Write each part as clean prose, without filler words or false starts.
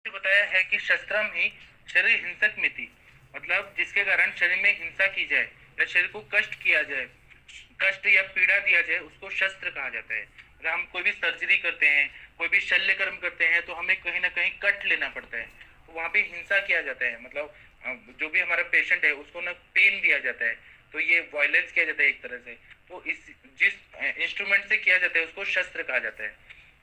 बताया है कि शस्त्रम ही शरीर हिंसक मिति, मतलब जिसके कारण शरीर में हिंसा की जाए या शरीर को कष्ट किया जाए, कष्ट या पीड़ा दिया जाए, उसको शस्त्र कहा जाता है। अगर हम कोई भी सर्जरी करते हैं, कोई भी शल्य कर्म करते हैं, तो हमें कहीं ना कहीं कट लेना पड़ता है, तो वहां पे हिंसा किया जाता है। मतलब जो भी हमारा पेशेंट है उसको ना पेन दिया जाता है, तो ये वायलेंस किया जाता है एक तरह से। तो इस जिस इंस्ट्रूमेंट से किया जाता है उसको शस्त्र कहा जाता है।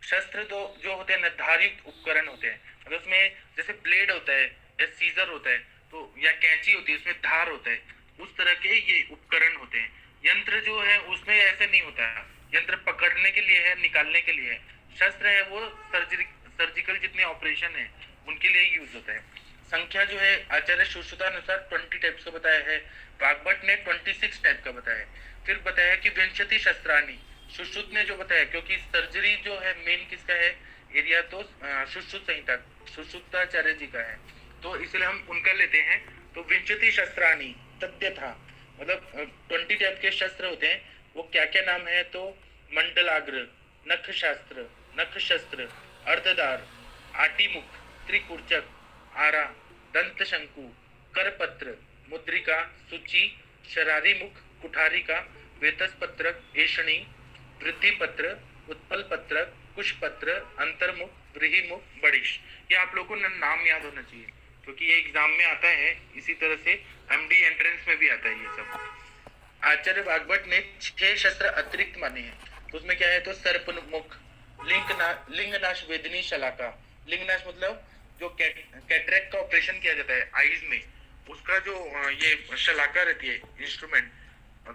शस्त्र तो जो होते हैं निर्धारित उपकरण होते हैं, मतलब उसमें जैसे ब्लेड होता है या सीजर होता है, तो या कैंची होती है उसमें धार होता है, उस तरह के ये उपकरण होते हैं। यंत्र जो है उसमें ऐसे नहीं होता है, यंत्र पकड़ने के लिए है, निकालने के लिए है। शस्त्र है वो सर्जिकल जितने ऑपरेशन है उनके लिए यूज होता है। संख्या जो है आचार्य सुश्रुता अनुसार 20 टाइप्स का बताया है, वाग्भट ने 26 टाइप का बताया है। फिर बताया कि विंशति शस्त्राणी, सुश्रुत ने जो बताया, क्योंकि सर्जरी जो है मेन किसका है एरिया, तो सुश्रुत संहिता सुश्रुताचार्य जी का है, तो इसलिए हम उनका लेते हैं। तो विंशति शस्त्राणी तथ्य था, मतलब 20 टाइप के शस्त्र होते हैं। वो क्या क्या नाम है, तो मंडलाग्र, नख शास्त्र, नख शस्त्र, अर्धदार, आटीमुख, त्रिकुर्चक, आरा, दंत शंकु, करपत्र, मुद्रिका, सूची, शरारी मुख, कुठारी का, वेतस पत्रक, एषणी, वृद्धि पत्र, उत्पल पत्रक, कुश पत्र, अंतर्मुख, व्रीहिमुख, बड़िश। ये आप लोगों को नाम याद होना चाहिए, क्योंकि ये एग्जाम में आता है, इसी तरह से एमडी एंट्रेंस में भी आता है ये सब। आचार्य वाग्भट ने 6 शस्त्र अतिरिक्त माने हैं, तो उसमें क्या है, तो सर्पमुख, लिंगनाश वेदनी शलाका। लिंगनाश मतलब जो कैटरेक्ट का ऑपरेशन किया जाता है आईज में, उसका जो ये शलाका रहती है इंस्ट्रूमेंट,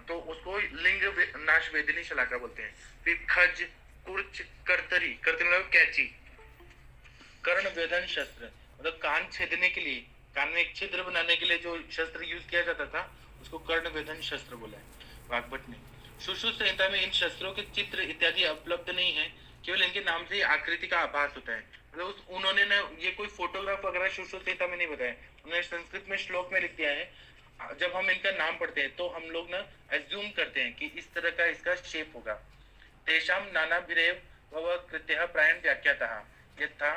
तो उसको लिंग नाश वेदनी शलाका बोलते हैं। फिर खज, कुर्च, करतरी, करतरी मतलब कैची, कर्ण वेदन शस्त्र, मतलब कान छेदने के लिए, कान में एक छिद्र बनाने के लिए जो शस्त्र यूज किया जाता था उसको कर्ण वेदन शस्त्र बोला है वाग्भट ने। सुश्रुत संहिता में इन शस्त्रों के चित्र इत्यादि उपलब्ध नहीं है, केवल इनके नाम से आकृति का आभास होता है। मतलब उन्होंने ना ये कोई फोटोग्राफ वगैरह सुश्रुत संहिता में नहीं बताया, उन्होंने संस्कृत में श्लोक में लिख दिया है। जब हम इनका नाम पढ़ते हैं तो हम लोग ना एज्यूम करते हैं कि इस तरह का इसका शेप होगा। तेषाम नानाभिरेव भव कृत्यः प्रायण व्याख्यातः, यथा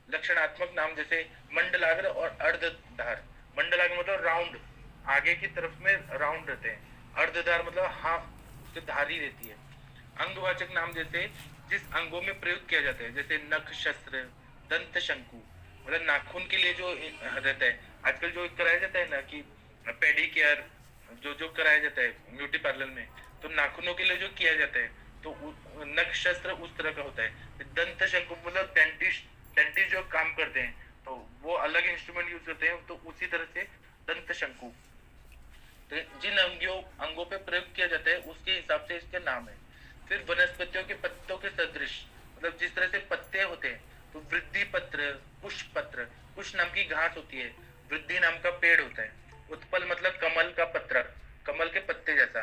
लक्षणात्मक नाम जैसे मंडलाग्र और अर्धधार। मंडलाग्र मतलब राउंड, आगे की तरफ में राउंड रहते हैं। अर्धधार मतलब हाफ, जो धारी रहती है। अंगवाचक नाम जैसे जिस अंगों में प्रयोग किया जाता है, जैसे नख शस्त्र, दंत शंकु, मतलब नाखून के लिए जो रहता है। आजकल जो कराया जाता है ना कि पेडिकेयर, जो जो कराया जाता है ब्यूटी पार्लर में, तो नाखूनों के लिए जो किया जाता है, तो नख शस्त्र उस तरह का होता है। दंत शंकु मतलब डेंटिस्ट, डेंटिस्ट जो काम करते हैं तो वो अलग इंस्ट्रूमेंट यूज करते हैं, तो उसी तरह से दंत शंकु। तो जिन अंगों पे प्रयोग किया जाता है उसके हिसाब से इसके नाम है। फिर वनस्पतियों के पत्तों के सदृश, मतलब जिस तरह से पत्ते होते हैं, तो वृद्धि पत्र, पुष्प पत्र, कुछ नाम की घास होती है, वृद्धि नाम का पेड़ होता है, उत्पल मतलब कमल का पत्र, कमल के पत्ते जैसा,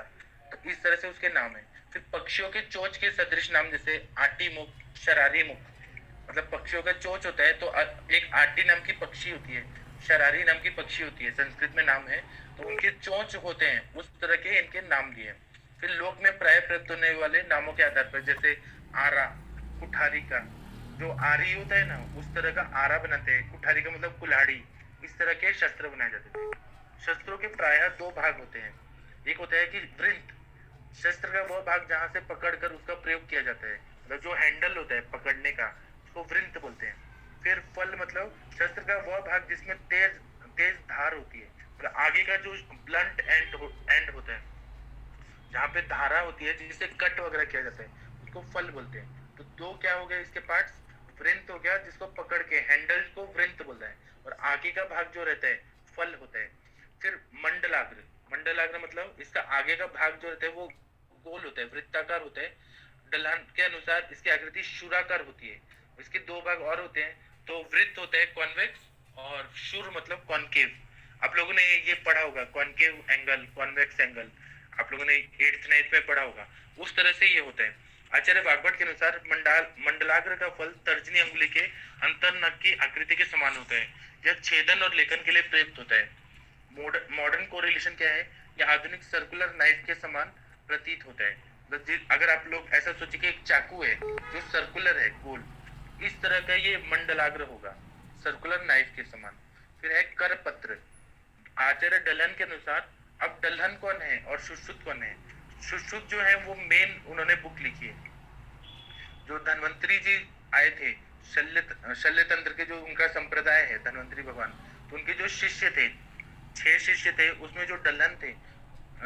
तो इस तरह से उसके नाम है। फिर पक्षियों के चोंच के सदृश नाम जैसे आटी मुख, शरारी मुख, मतलब पक्षियों का चोंच होता है, तो एक आटी नाम की पक्षी होती है, शरारी नाम की पक्षी होती है, संस्कृत में नाम है, तो उनके चोंच होते हैं, उस तरह के इनके नाम दिए। फिर लोक में प्राय प्रयुक्त होने वाले नामों के आधार पर, जैसे आरा, कुठारी का, जो आरी होता है ना उस तरह का आरा बनाते हैं, कुठारी का मतलब कुल्हाड़ी, इस तरह के शस्त्र बनाए जाते थे। शस्त्रों के प्रायः 2 भाग होते हैं। एक होता है कि वृंत, शस्त्र का वह भाग जहां से पकड़कर उसका प्रयोग किया जाता है, मतलब जो हैंडल होता है पकड़ने का, उसको वृंत बोलते हैं। फिर फल मतलब शस्त्र का वह भाग जिसमें तेज तेज धार होती है, मतलब आगे का जो ब्लंट एंड होता है, जहाँ पे धारा होती है जिससे कट वगैरह किया जाता है, उसको फल बोलते हैं। तो 2 क्या हो गया इसके पार्ट्स, वृंत हो गया जिसको पकड़ के हैंडल को वृंत बोलता है, और आगे का भाग जो रहता है फल होता है। फिर मंडलाग्र, मंडलाग्र मतलब इसका आगे का भाग जो रहता है वो गोल होता है, वृत्ताकार होता है। ढलान के अनुसार इसकी आकृति शूराकार होती है। इसके 2 भाग और होते हैं, तो वृत्त होता है कॉन्वेक्स, और शूर मतलब कॉनकेव। आप लोगों ने ये पढ़ा होगा, कॉनकेव एंगल, कॉन्वेक्स एंगल, आप लोगों ने 8th 9th में पढ़ा होगा, उस तरह से ये होता है। आचार्य वाग्भट के अनुसार मंडलाग्र का फल तर्जनी अंगुली के अंतरनख की आकृति के समान होता है। यह छेदन और लेखन के लिए प्रयुक्त होता है। मॉडर्न कोरिलेशन क्या है, यह आधुनिक सर्कुलर नाइफ के समान प्रतीत होता है। अगर आप लोग ऐसा सोचे कि एक चाकू है जो सर्कुलर है, गोल, इस तरह का ये मंडलाग्र होगा। सर्कुलर नाइफ के समान। फिर है कर पत्र। आचार्य डलन के अनुसार, अब डल्हन कौन है और सुश्रुत कौन है? सुश्रुत जो है वो मेन उन्होंने बुक लिखी है। जो धन्वंतरी जी आए थे, शल्य तंत्र के जो उनका संप्रदाय है धन्वंतरी भगवान, तो उनके जो शिष्य थे, 6 शिष्य थे, उसमें जो डल्हन थे,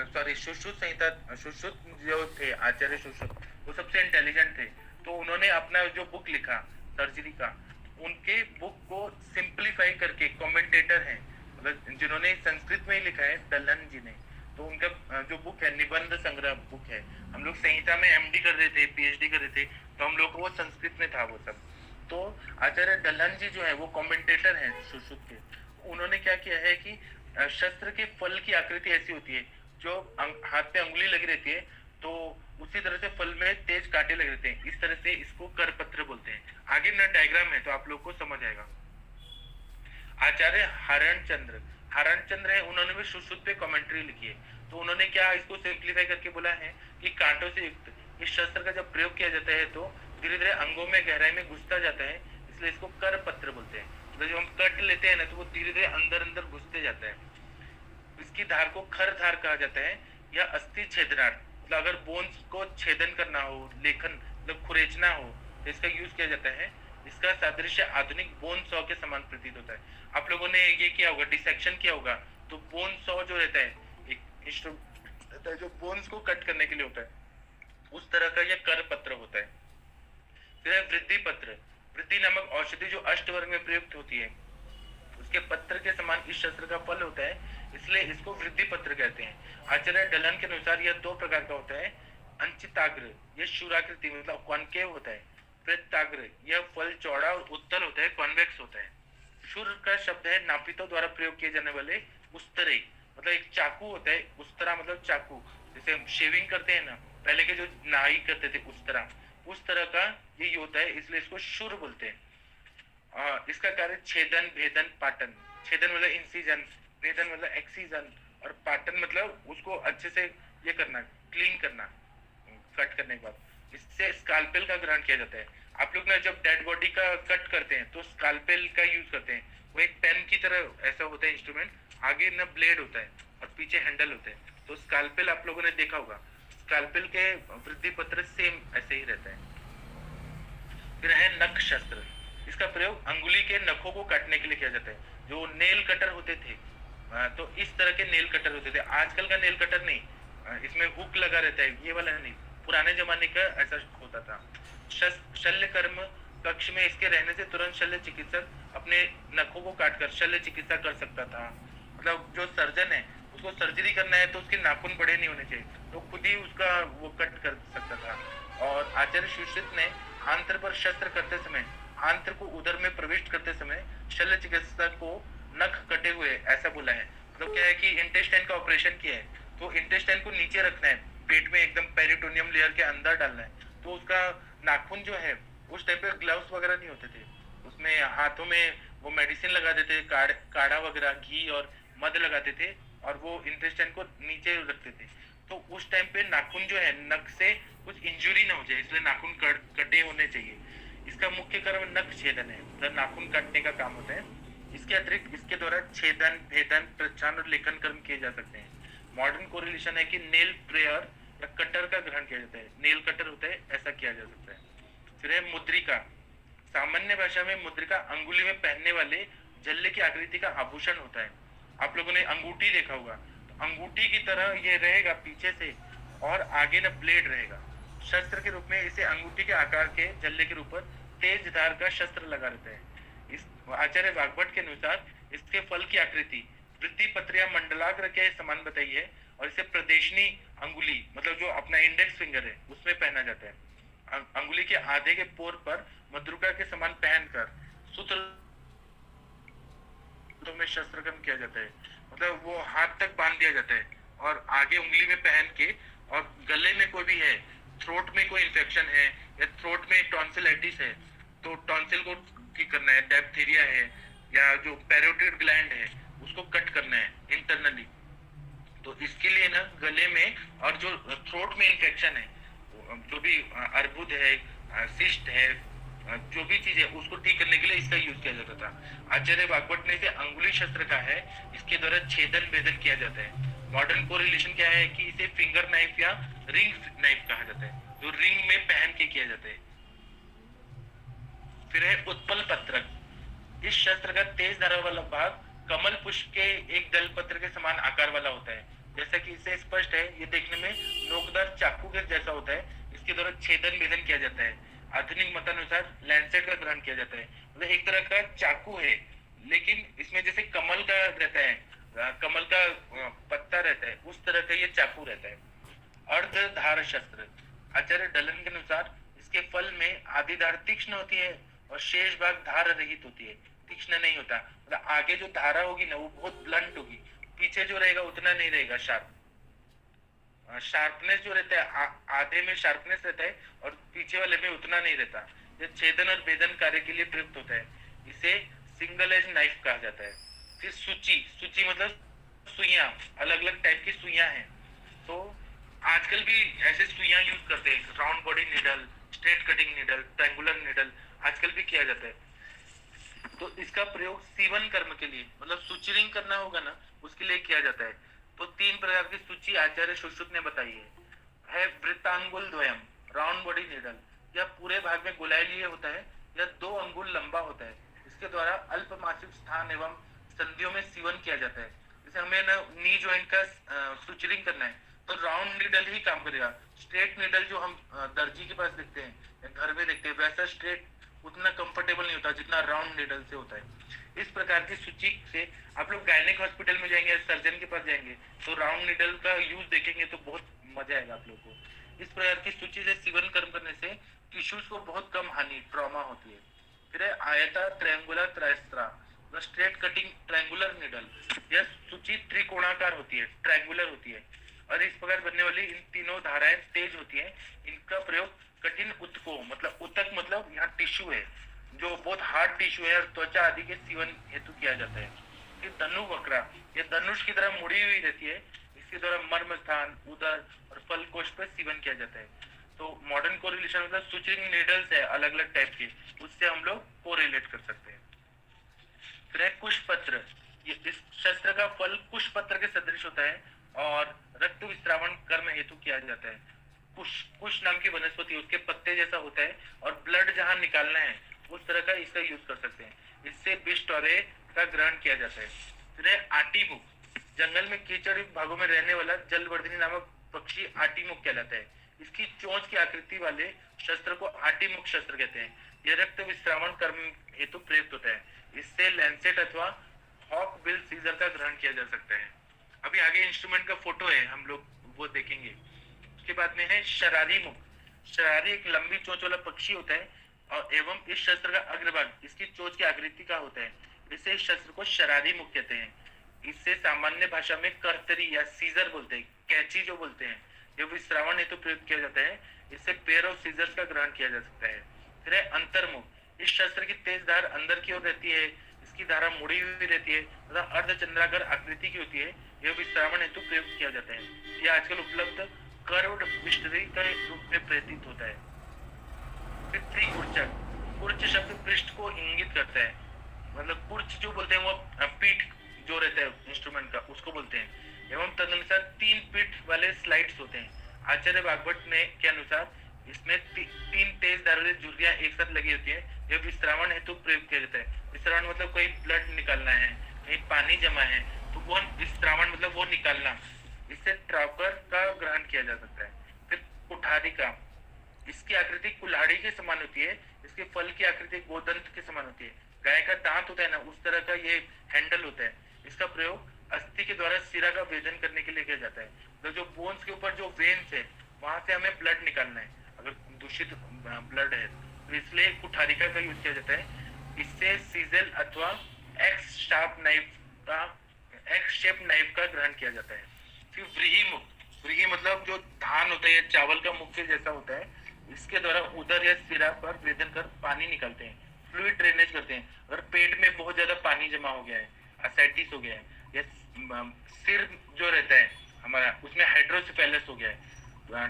सॉरी सुश्रुत संहिता, सुश्रुत जो थे आचार्य सुश्रुत, वो सबसे इंटेलिजेंट थे। तो उन्होंने अपना जो बुक लिखा सर्जरी का, उनके बुक को सिंप्लीफाई करके कमेंटेटर हैं, मतलब जिन्होंने संस्कृत में ही लिखा है डल्हन जी ने, तो उनका जो बुक है निबंध संग्रह बुक है। हम लोग संहिता में एमडी कर रहे थे, पीएचडी कर रहे थे, तो हम लोग को वो संस्कृत में था वो सब। तो आचार्य डल्हन जी जो है वो कमेंटेटर हैं सुश्रुत के। उन्होंने क्या किया है कि शस्त्र के फल की आकृति ऐसी होती है, जो हाथ पे अंगुली लगी रहती है, तो उसी तरह से फल में तेज कांटे लगे रहते हैं। इस तरह से इसको करपत्र बोलते हैं। आगे ना डायग्राम है तो आप लोग को समझ आएगा। आचार्य हरण चंद्र है, उन्होंने भी सुश्रुत पे कमेंट्री लिखी है। तो उन्होंने क्या इसको सिंप्लीफाई करके बोला है कि कांटों से युक्त इस शस्त्र का जब प्रयोग किया जाता है तो धीरे धीरे अंगों में गहराई में घुसता जाता है, इसलिए इसको कर पत्र बोलते हैं। तो जब हम कट लेते हैं ना तो वो धीरे धीरे अंदर अंदर घुसते जाता है। इसकी धार को खर धार कहा जाता है, या अस्थि छेदनार्थ, मतलब अगर बोन्स को छेदन करना हो, लेखन मतलब खुरेचना हो, तो इसका यूज किया जाता है। इसका सादृश्य आधुनिक बोन सॉ के समान प्रतीत होता है। आप लोगों ने ये किया होगा, डिसेक्शन किया होगा, तो बोन सॉ जो रहता है एक इंस्ट्रूमेंट रहता है जो बोन्स को कट करने के लिए होता है, उस तरह का यह कर पत्र होता है। फिर है वृद्धि पत्र। वृद्धि नामक औषधि जो अष्टवर्ग में प्रयुक्त होती है, उसके पत्र के समान इस शस्त्र का फल होता है, इसलिए इसको वृद्धि पत्र कहते हैं। आचार्य डलन के अनुसार यह 2 प्रकार का होता है। अंचिताग्र, यह शूराकृति मतलब कॉनकेव होता है। वृत्ताग्र, यह फल चौड़ा और उत्तल होता है, कॉन्वेक्स होता है। शूर का शब्द है नापितों द्वारा प्रयोग किए जाने वाले उस्तरे, मतलब एक चाकू होता है, उस्तरा मतलब चाकू, जैसे हम शेविंग करते हैं ना, पहले के जो नाई करते थे उस्तरा, उस तरह का ये होता है, इसलिए इसको शूर बोलते हैं। इसका कार्य छेदन, भेदन, पाटन। छेदन मतलब इंसिजन, भेदन मतलब एक्सीजन, और पाटन मतलब उसको अच्छे से ये करना, क्लीन करना कट करने के बाद। इससे स्काल्पेल का ग्रहण किया जाता है। आप लोग ना जब डेड बॉडी का कट करते हैं तो स्काल्पेल का यूज करते हैं। वो एक पेन की तरह ऐसा होता है इंस्ट्रूमेंट, आगे ना ब्लेड होता है और पीछे हैंडल होता है। तो स्काल्पेल आप लोगों ने देखा होगा। स्काल्पेल के वृद्धि पत्र सेम ऐसे ही रहता है। फिर है नख शस्त्र। इसका प्रयोग अंगुली के नखों को काटने के लिए किया जाता है। जो नेल कटर होते थे, तो इस तरह के नेल कटर होते थे। आजकल का नेल कटर नहीं, इसमें हुक लगा रहता है, ये वाला नहीं, पुराने जमाने का ऐसा होता था। शल्य कर्म कक्ष में इसके रहने से तुरंत शल्य चिकित्सक अपने नखों को काटकर शल्य चिकित्सा कर सकता था। मतलब जो सर्जन है उसको सर्जरी करना है तो उसके नाखून बड़े नहीं होने चाहिए, तो खुद ही उसका वो कट कर सकता था। और आचार्य सुश्रुत ने आंत्र पर शस्त्र करते समय, आंत्र को उदर में प्रविष्ट करते समय शल्य चिकित्सक को नख कटे हुए ऐसा बोला है। मतलब क्या है कि इंटेस्टाइन का ऑपरेशन किया है तो इंटेस्टाइन को नीचे रखना है, पेट में एकदम पेरिटोनियम लेयर के अंदर डालना है, तो उसका नाखून जो है, उस टाइम पे ग्लव्स वगैरह नहीं होते थे, उसमें हाथों में वो मेडिसिन लगा देते थे, काढ़ा वगैरह घी और मध लगाते थे, और वो इंटेस्टाइन को नीचे रखते थे। तो उस टाइम पे नाखून जो है, नख से कुछ इंजुरी ना हो जाए, इसलिए नाखून कटे होने चाहिए। इसका मुख्य कर्म नख छेदन है, मतलब नाखून काटने का काम होता है। इसके अतिरिक्त इसके द्वारा छेदन, भेदन, प्रच्छान और लेखन कर्म किए जा सकते हैं। मॉडर्न कोरिलेशन है कि नेल प्रेयर या कटर का ग्रहण किया जाता है, नेल कटर होता है, ऐसा किया जा सकता है। फिर है मुद्रिका। सामान्य भाषा में मुद्रिका अंगुली में पहनने वाले जल्ले की आकृति का आभूषण होता है। आप लोगों ने अंगूठी देखा होगा, तो अंगूठी की तरह ये रहेगा पीछे से, और आगे ना ब्लेड रहेगा। शस्त्र के रूप में इसे अंगूठी के आकार के जल्ले के ऊपर तेज धार का शस्त्र लगा रहता है। इस आचार्य वाग्भट के अनुसार इसके फल की आकृति वृद्धि पत्र या मंडलाग्र के समान बताई है, और इसे प्रदेशनी अंगुली मतलब जो अपना इंडेक्स फिंगर है उसमें पहना जाता है। अंगुली के आधे के पोर पर मधुका के समान पहनकर सूत्र में शस्त्रकर्म किया जाता है, मतलब वो हाथ तक बांध दिया जाता है, और आगे उंगली में पहन के, और गले में कोई भी है, थ्रोट में कोई इंफेक्शन है या थ्रोट में टॉन्सिलाइटिस है तो टॉन्सिल को ठीक करना है, डायप्थीरिया है या जो पैरोटिड ग्लैंड है उसको कट करना है इंटरनली। तो इसके लिए ना गले में, और जो थ्रोट में इंफेक्शन है, जो भी अर्बुद है, सिस्ट है जो भी चीज है उसको ठीक करने के लिए इसका यूज किया जाता था। आचार्य वाग्भट ने इसे अंगुली शस्त्र कहा है। इसके द्वारा छेदन भेदन किया जाता है। मॉडर्न कोरिलेशन क्या है कि इसे फिंगर नाइफ या रिंग नाइफ कहा जाता है, जो रिंग में पहन के किया जाता है। फिर है उत्पल पत्रक। इस शस्त्र का तेज धार वाला भाग कमल पुष्प के एक दल पत्र के समान आकार वाला होता है। जैसा कि इससे स्पष्ट है, ये देखने में नोकदार चाकू के जैसा होता है। इसके द्वारा छेदन भेदन किया जाता है। आधुनिक मतानुसार लैंसेट का ग्रहण किया जाता है। मतलब एक तरह का चाकू है, लेकिन इसमें जैसे कमल का रहता है, कमल का पत्ता रहता है, उस तरह का ये चाकू रहता है। अर्धधार शस्त्र। आचार्य डलन के अनुसार इसके फल में आधी धार तीक्ष्ण होती है और शेष भाग धार रहित होती है, तीक्ष्ण नहीं होता। मतलब आगे जो धारा होगी ना वो बहुत ब्लंट होगी, पीछे जो रहेगा उतना नहीं रहेगा शार्प। शार्पनेस जो रहता है आधे में शार्पनेस रहता है और पीछे वाले में उतना नहीं रहता। ये छेदन और भेदन कार्य के लिए प्रयुक्त होता है। इसे सिंगल एज नाइफ कहा जाता है। फिर सूची। सूची मतलब सुइयां, अलग अलग टाइप की सुइयां हैं। तो आजकल भी ऐसे सुइयां यूज करते हैं, round body needle, straight cutting needle, triangular needle आजकल भी किया जाता है। तो इसका प्रयोग सीवन कर्म के लिए, मतलब सुचिरिंग करना होगा ना, उसके लिए किया जाता है। तो 3 प्रकार की सूची आचार्य सुश्रुत ने बताई है वृत्तांगुल द्वयम, राउंड बॉडी नीडल, या पूरे भाग में गोलाई लिए होता है या 2 अंगुल लंबा होता है। इसके द्वारा अल्प मासिक स्थान एवं संधियों में सीवन किया जाता है। जैसे हमें ना नी ज्वाइंट का सुचरिंग करना है तो राउंड नीडल ही काम करेगा। स्ट्रेट नीडल जो हम दर्जी के पास देखते हैं या घर में देखते हैं, वैसा स्ट्रेट उतना कंफर्टेबल नहीं होता जितना राउंड नीडल से होता है। इस प्रकार की सूची से आप लोग गायनेक हॉस्पिटल में जाएंगे, सर्जन के पास जाएंगे तो राउंड नीडल का यूज देखेंगे तो बहुत मजा आएगा आप लोगों को। इस प्रकार की सूची से सीवन कर्म करने से टिश्यूज को बहुत कम हानि, ट्रॉमा होती है। फिर है आयता ट्रायंगुलर त्रायस्त्रा, स्ट्रेट कटिंग ट्रायंगुलर नीडल। यह सूची त्रिकोणाकार होती है, ट्रायंगुलर होती है और इस प्रकार बनने वाली इन तीनों धाराएं तेज होती हैं। इनका प्रयोग कठिन उत्तकों, मतलब उत्तक मतलब यहाँ टिश्यू है जो बहुत हार्ड टिश्यू है और त्वचा आदि के सीवन हेतु किया जाता है। फिर धनु वक्रा, ये धनुष की तरह मुड़ी हुई रहती है। इसके द्वारा मर्म स्थान, उदर और फल कोश पर सीवन किया जाता है। तो मॉडर्न कोरिलेशन मतलब सुचरिंग नीडल्स है अलग अलग टाइप के, उससे हम लोग कोरिलेट कर सकते हैं। फिर है कुश पत्र। ये इस शस्त्र का फल कुश पत्र के सदृश होता है और रक्त विस्रावण कर्म हेतु किया जाता है। कुश, कुश नाम की वनस्पति, उसके पत्ते जैसा होता है और ब्लड जहां निकालना है उस तरह का इसका यूज कर सकते हैं। इससे बिस्टोरे का ग्रहण किया जाता है। फिर है आटीमुख। जंगल में कीचड़ भागों में रहने वाला जलवर्धिनी नामक पक्षी आटीमुख कहलाता है। इसकी चोंच की आकृति वाले शस्त्र को आटीमुख शस्त्र कहते हैं। यह रक्त विस्रावण कर्म हेतु प्रयुक्त होता है। इससे लैंसेट अथवा हॉक बिल सीजर का ग्रहण किया जा सकता है। अभी आगे इंस्ट्रूमेंट का फोटो है, हम लोग वो देखेंगे। उसके बाद में है शरारी मुख। शरारी एक लंबी चोंच वाला पक्षी होता है और एवं इस शस्त्र का अग्रभाग इसकी चोंच की आकृति का होता है। इससे इस शस्त्र को शरारी मुख कहते हैं। इससे सामान्य भाषा में कर्तरी या सीजर बोलते हैं, कैंची जो बोलते हैं। यह विश्रावण हेतु प्रयोग किया जाता है। इससे पेयर ऑफ सीजर्स का ग्रहण किया जा सकता है। फिर है अंतर्मुख। इस शस्त्र की तेज धार अंदर की ओर रहती है। इसकी धारा मुड़ी हुई रहती है तथा अर्धचंद्राकार आकृति की होती है। यह विश्रावण हेतु प्रयोग किया जाता है। यह आजकल उपलब्ध कर्व्ड मिस्ट्री के रूप में प्रतीत होता है। फिर त्रिकुर्चक। कुर्च शब्द पृष्ठ को इंगित करता है, मतलब कुर्च जो बोलते हैं वो पीठ जो रहता है इंस्ट्रूमेंट का उसको बोलते हैं। एवं तदनुसार 3 पीठ वाले स्लाइड्स होते हैं। आचार्य वाग्भट ने के अनुसार इसमें 3 तेज धारदार झुर्रियां एक साथ लगी होती है। यह विश्रावण हेतु प्रयोग किया जाता है। विश्रावण मतलब कोई ब्लड निकालना है, कहीं पानी जमा है तो वो विश्रावण मतलब वो निकालना। इससे ट्राउकर का ग्रहण किया जा सकता है। फिर कुठारी का, इसकी आकृति कुल्हाड़ी के समान होती है। इसके फल की आकृति गोदंत के समान होती है। गाय का दांत होता है ना, उस तरह का ये हैंडल होता है। इसका प्रयोग अस्थि के द्वारा सिरा का भेदन करने के लिए किया जाता है। तो जो बोन्स के ऊपर जो वेन्स है वहां से हमें ब्लड निकालना है अगर दूषित ब्लड है, तो इसलिए कुठारिका का यूज किया जाता है। इससे सीजल अथवा एक्स शार्प नाइफ का, एक्स शेप नाइफ का ग्रहण किया जाता है। फिर व्रीहि मुख। व्रीहि मतलब जो धान होता है, चावल का मुख के जैसा होता है। इसके द्वारा उदर या सिरा पर वेदन कर पानी निकालते हैं, फ्लूइड ड्रेनेज करते हैं। अगर पेट में बहुत ज्यादा पानी जमा हो गया है, असाइटिस हो गया है, या सिर जो रहता है हमारा उसमें हाइड्रोसेफेलस हो गया है,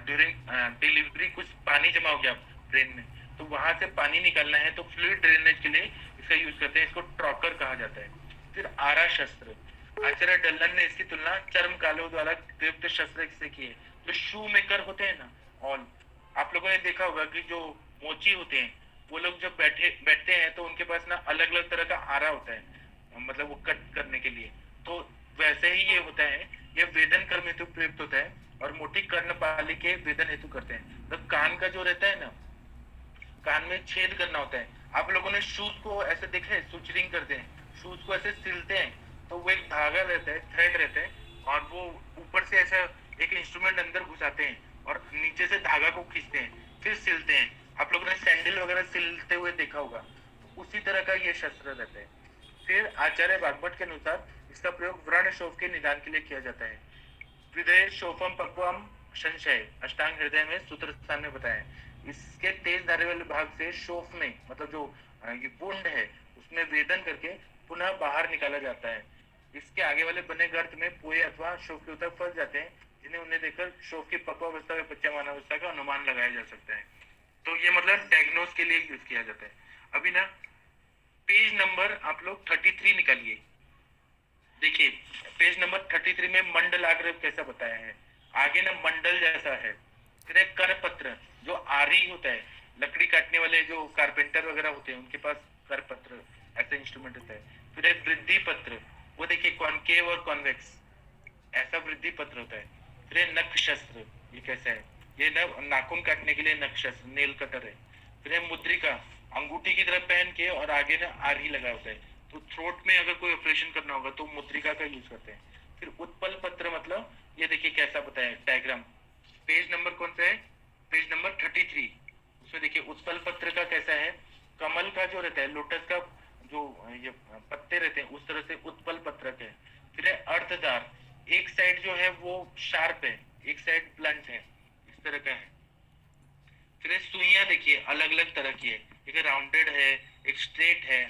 ड्यूरिंग डिलीवरी कुछ पानी जमा हो गया ब्रेन में, तो वहां से पानी निकालना है तो फ्लूइड ड्रेनेज के लिए इसका यूज करते हैं, इसको ट्रॉकर कहा जाता है। फिर आरा शस्त्र, आचार्य डल्लन ने इसकी तुलना चर्म कालों द्वारा प्रयुक्त शस्त्र से की है। जो शू मेकर होते हैं ना, ऑल, आप लोगों ने देखा होगा कि जो मोची होते हैं वो लोग जब बैठते हैं तो उनके पास ना अलग अलग तरह का आरा होता है, मतलब वो कट करने के लिए। तो वैसे ही ये होता है, ये वेदन कर्म हेतु प्रयुक्त होता है और मोटी कर्णपाली के वेदन हेतु करते हैं। तो कान का जो रहता है ना, कान में छेद करना होता है। आप लोगों ने शूज को ऐसे देखा है, सुचरिंग करते हैं, शूज को ऐसे सिलते हैं तो वो एक धागा रहता है, थ्रेड रहता है, और वो ऊपर से ऐसा एक इंस्ट्रूमेंट अंदर घुसाते हैं और नीचे से धागा को खींचते हैं, फिर सिलते हैं। आप लोगों ने सैंडल वगैरह सिलते हुए देखा होगा, तो उसी तरह का ये शस्त्र रहता है। फिर आचार्य बागभट्ट के अनुसार इसका प्रयोग व्रण शोफ के निदान के लिए किया जाता है। हृदय शोफम पक्वम संशय, अष्टांग हृदय में सूत्र स्थान में बताया है। इसके तेज धारे वाले भाग से शोफ में, मतलब जो ये वुंड है उसमें वेदन करके पुनः बाहर निकाला जाता है। इसके आगे वाले बने गर्त में पोए अथवा शोफ के उत्तक फंस जाते हैं, जिन्हें उन्हें देखकर शोफ की पक्वावस्था व पच्यमान अवस्था का अनुमान लगाया जा सकता है। तो ये मतलब डायग्नोस के लिए यूज किया जाता है। अभी ना पेज नंबर आप लोग 33 निकालिए। देखिए पेज नंबर 33 में मंडलाग्र कैसा बताया है, आगे ना मंडल जैसा है। फिर एक कर पत्र, जो आरी होता है, लकड़ी काटने वाले जो कारपेंटर वगैरह होते हैं उनके पास कर पत्र ऐसा इंस्ट्रूमेंट होता है। फिर एक वृद्धि पत्र, वो देखिए कॉनकेव और कॉन्वेक्स, ऐसा वृद्धि पत्र होता है। फिर नख शस्त्र, ये कैसा है, ये नाखून काटने के लिए नख शस्त्र, नेल कटर है। फिर मुद्रिका, अंगूठी की तरह पहन के और आगे ना आरी लगा होता है, तो थ्रोट में अगर कोई ऑपरेशन करना होगा तो मुद्रिका का यूज करते हैं। फिर उत्पल पत्र, मतलब ये देखिए कैसा बताया डायग्राम, पेज नंबर कौन सा है, पेज नंबर 33, उसमें देखिए उत्पल पत्र का कैसा है, कमल का जो रहता है, लोटस का जो ये पत्ते रहते हैं उस तरह से उत्पल पत्रक है। फिर है अर्धदार, एक साइड जो है वो शार्प है, एक साइड ब्लंट है, इस तरह का है। फिर सुइयां देखिए अलग अलग तरह की है, एक राउंडेड है, एक स्ट्रेट है।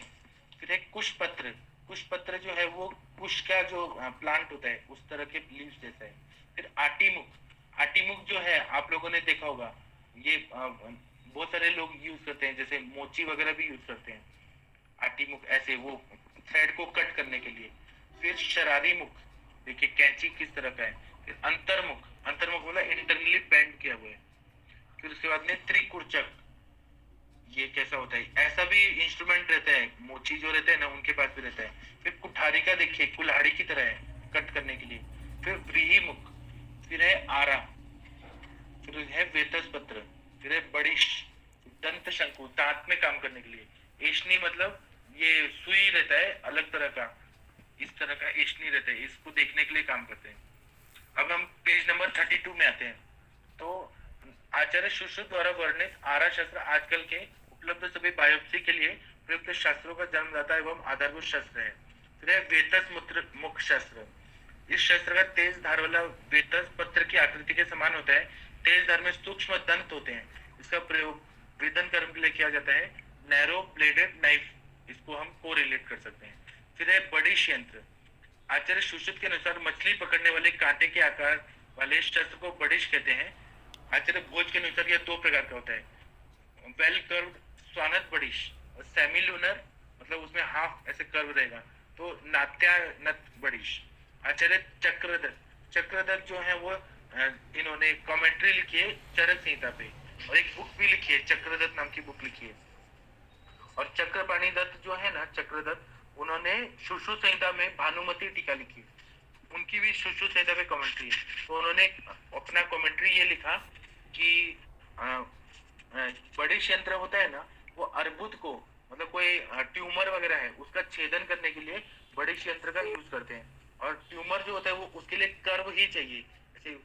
फिर एक कुश पत्र, कुश पत्र जो है वो कुश का जो प्लांट होता है उस तरह के लीव्स जैसा है। फिर आटीमुख, आटीमुख जो है आप लोगों ने देखा होगा, ये बहुत सारे लोग यूज करते हैं, जैसे मोची वगैरह भी यूज करते हैं आटीमुख, ऐसे वो थ्रेड को कट करने के लिए। फिर शरारी मुख, देखिए कैंची किस तरह का है। फिर अंतर्मुख, अंतर्मुख मतलब इंटरनली बेंड किया हुआ है। फिर उसके बाद में त्रिकुर्चक, ये कैसा होता है, ऐसा भी इंस्ट्रूमेंट रहता है, मोची जो रहते हैं ना उनके पास भी रहता है। फिर कुठारी का देखिए कुल्हाड़ी की तरह है कट करने के लिए। फिर व्रीहि मुख, फिर है आरा, फिर है वेतस पत्र, फिर है बड़िश, दंत शंकु, दांत में काम करने के लिए। एशनी मतलब ये सुई रहता है अलग तरह का, इस तरह का एशनी रहता है, इसको देखने के लिए काम करते हैं। अब हम पेज नंबर 32 में आते हैं। तो आचार्य सुश्रुत द्वारा वर्णित आरा शस्त्र आजकल के उपलब्ध सभी बायोप्सी के लिए प्रयुक्त शास्त्रों का जन्मदाता एवं आधारभूत शस्त्र है। फिर है वेतस मुख शस्त्र, इस शस्त्र का तेज धार वाला वेतस पत्र की आकृति के समान होता है, तेज धार में सूक्ष्म दंत होते हैं। इसका प्रयोग वेदन कर्म के लिए किया जाता है। नैरो ब्लेडेड नाइफ, इसको हम को रिलेट कर सकते हैं। फिर है बड़िश यंत्र, आचार्य सुश्रुत के अनुसार मछली पकड़ने वाले कांटे के आकार वाले शस्त्र को बड़िश कहते हैं। आचार्य भोज के अनुसार यह दो प्रकार का होता है, वेल कर्व्ड स्वानत बड़िश और सेमी लूनर, मतलब उसमें हाफ ऐसे कर्व रहेगा, तो नात्यानत बड़िश। आचार्य चक्रधर, चक्रधर जो है वो इन्होंने कमेंट्री लिखी है चरक संहिता पे, और एक बुक भी लिखी है, चक्रदत्त नाम की बुक लिखी है। और चक्रपाणी दत्त जो है ना, चक्रदत्त, उन्होंने सुश्रुत संहिता में भानुमति टीका लिखी, उनकी भी सुश्रुत संहिता पे कमेंट्री है। तो उन्होंने अपना कमेंट्री ये लिखा कि बड़िश यंत्र होता है ना, वो अर्बुद को, मतलब कोई ट्यूमर वगैरह है उसका छेदन करने के लिए बड़िश यंत्र का यूज करते हैं। और ट्यूमर जो होता है वो उसके लिए कर्व ही चाहिए, ऐसे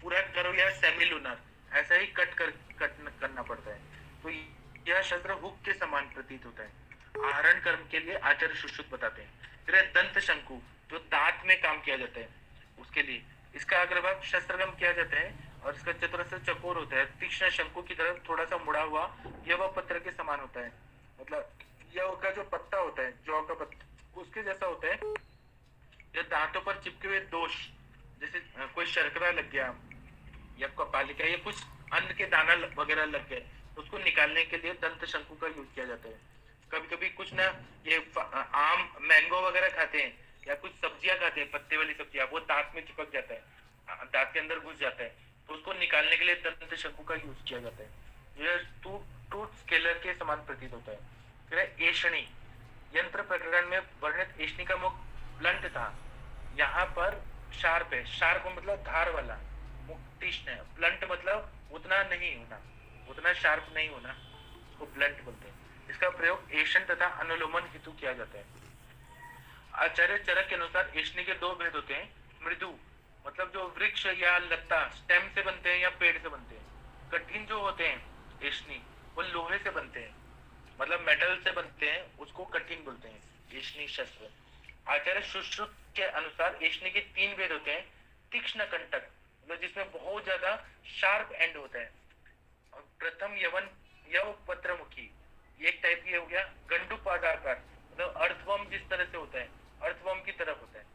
पूरा कर्व या सेमी लूनर ऐसा ही कट करना पड़ता है। तो यह शस्त्र हुक के समान प्रतीत होता है। आहरण कर्म के लिए आचार्य सुश्रुत बताते हैं। फिर दंत शंकु, जो दांत में काम किया जाता है उसके लिए, इसका अग्रभाग शस्त्रगम किया जाता है और इसका चतुरस्र चकोर होता है, तीक्ष्ण शंकु की तरफ थोड़ा सा मुड़ा हुआ यव पत्र के समान होता है। मतलब यव का जो पत्ता होता है, जौ का पत्ता, उसके जैसा होता है। यह दांतों पर चिपके हुए दोष, जैसे कोई शर्करा लग गया या कपालिका या कुछ अन्न के दाना वगैरह लग गए, उसको निकालने के लिए दंत शंकु का यूज किया जाता है। कभी कभी कुछ ना ये आम मैंगो वगैरह खाते हैं या कुछ सब्जियां खाते हैं, पत्ते वाली सब्जियां, वो दांत में चिपक जाता है, दांत के अंदर घुस जाता है, तो उसको निकालने के लिए दंत शंकु का यूज किया जाता है। यह टूथ स्केलर के समान प्रतीत होता है। फिर है एषणी। यंत्र प्रकरण में वर्णित एषणी का मुख ब्लंट था, यहाँ पर शार्प है। शार्प मतलब धार वाला, मुख तीक्ष्ण है। ब्लंट मतलब उतना नहीं होना, उतना शार्प नहीं होना, उसको ब्लंट बोलते हैं। इसका प्रयोग एशन तथा अनुलोमन हेतु किया जाता है। आचार्य चरक के अनुसार एषणी के दो भेद होते हैं। मृदु मतलब जो वृक्ष या लता स्टेम से बनते हैं या पेड़ से बनते हैं। कठिन जो होते हैं एषणी वो लोहे से बनते हैं, मतलब मेटल से बनते हैं, उसको कठिन बोलते हैं एषणी शस्त्र। आचार्य सुश्रुत के अनुसार एषणी के तीन भेद होते हैं। तीक्ष्ण कंटक मतलब जिसमें बहुत ज्यादा शार्प एंड होता है। प्रथम यवन यव पत्रमुखी, ये एक टाइप ये हो गया। गंडुपादाकार मतलब अर्थवर्म जिस तरह से होता है, अर्थवर्म की तरफ होता है।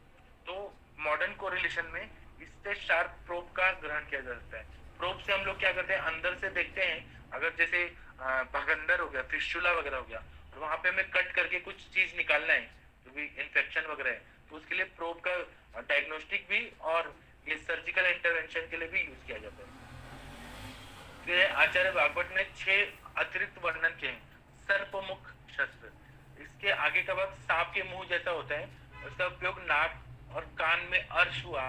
तो मॉडर्न कोरिलेशन में इससे शार्प प्रोब का ग्रहण किया जा सकता है। प्रोब से हम लोग क्या करते हैं, अंदर से देखते हैं, अगर जैसे भगंदर हो गया, फिस्टुला वगैरह हो गया, और वहां पे हमें कट करके कुछ चीज निकालना है, जो भी इन्फेक्शन वगैरह है, तो उसके लिए प्रोब का डायग्नोस्टिक भी और ये सर्जिकल इंटरवेंशन के लिए भी यूज किया जाता है। फिर आचार्य भागवत ने 6 अतिरिक्त वर्णन किए हैं। सर्पमुख शस्त्र, इसके आगे का भाग सांप के मुंह जैसा होता है। उसका उपयोग नाक और कान में अर्श हुआ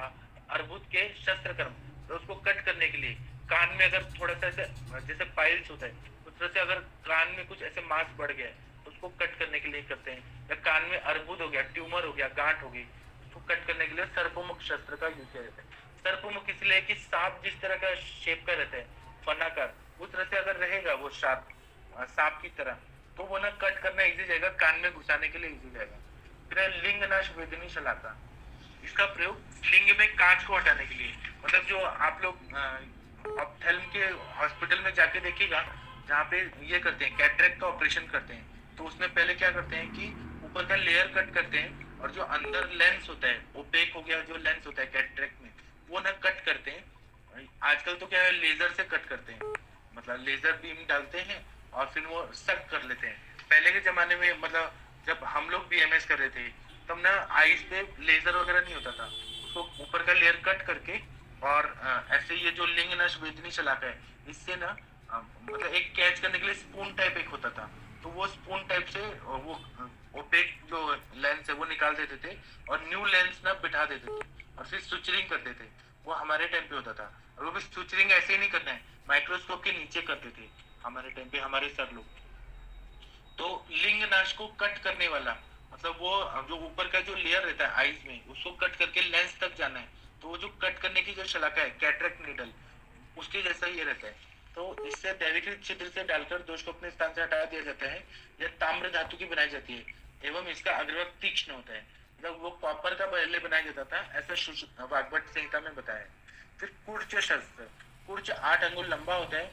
अर्बुद के शस्त्र कर्म, तो उसको कट करने के लिए कान में अगर थोड़ा सा ऐसे जैसे पाइल्स होता है उस तरह से अगर कान में कुछ ऐसे मांस बढ़ गया तो उसको कट करने के लिए करते हैं। या कान में अर्बुद हो गया, ट्यूमर हो गया, गांठ हो गई, उसको कट करने के लिए सर्पमुख शस्त्र का यूज किया जाता है। सर्पमुख इसलिए कि सांप जिस तरह का शेप का रहता है, फनाकार, उस तरह से अगर रहेगा वो सांप की तरह, तो वो ना कट करना इजी जाएगा, कान में घुसाने के लिए इजी जाएगा। फिर लिंग नाश वेदनी शलाका, इसका प्रयोग लिंग में कांच को हटाने के लिए, मतलब जो आप लोग ऑप्थेल्म के हॉस्पिटल में जाके देखिएगा जहाँ पे ये करते हैं, कैटरेक्ट का ऑपरेशन करते हैं, तो उसमें पहले क्या करते हैं कि ऊपर का लेयर कट करते हैं और जो अंदर लेंस होता है, ओपेक हो गया जो लेंस होता है कैटरेक्ट में, वो ना कट करते हैं। आजकल तो क्या है, लेजर से कट करते हैं, मतलब लेजर बीम डालते हैं और फिर वो सक कर लेते हैं। पहले के जमाने में मतलब जब हम लोग बीएमएस कर रहे थे तब ना आईज पे लेजर वगैरह नहीं होता था, उसको ऊपर का लेयर कट करके और ऐसे ये जो लिंग नश वेदनी शलाका है, इससे ना मतलब एक कैच करने के लिए स्पून टाइप एक होता था, तो वो स्पून टाइप से वो ओपेक जो लेंस है वो निकाल देते थे और न्यू लेंस ना बिठा देते थे और फिर सुचरिंग करते थे। वो हमारे टाइम पे होता था, और वो भी सुचरिंग ऐसे ही नहीं करना है, माइक्रोस्कोप के नीचे करते थे हमारे टाइम पे हमारे सर लोग। तो लिंग नाश को कट करने वाला मतलब वो जो ऊपर का जो लेयर रहता है आईज में, उसको कट करके लेंस तक जाना है, तो वो जो कट करने की जो शलाका है कैटरेक्ट नीडल, उसके जैसा ये रहता है। तो इससे दैविकृत छिद्र से डालकर दोष को अपने स्थान से हटा दिया जाता है। यह ताम्र धातु की बनाई जाती है एवं इसका अग्रभाग तीक्ष्ण होता है, मतलब वो कॉपर का पहले बनाया जाता था, ऐसा वाग्भट संहिता में बताया। फिर कुर्च शस्त्र, कुर्च 8 अंगुल लंबा होता है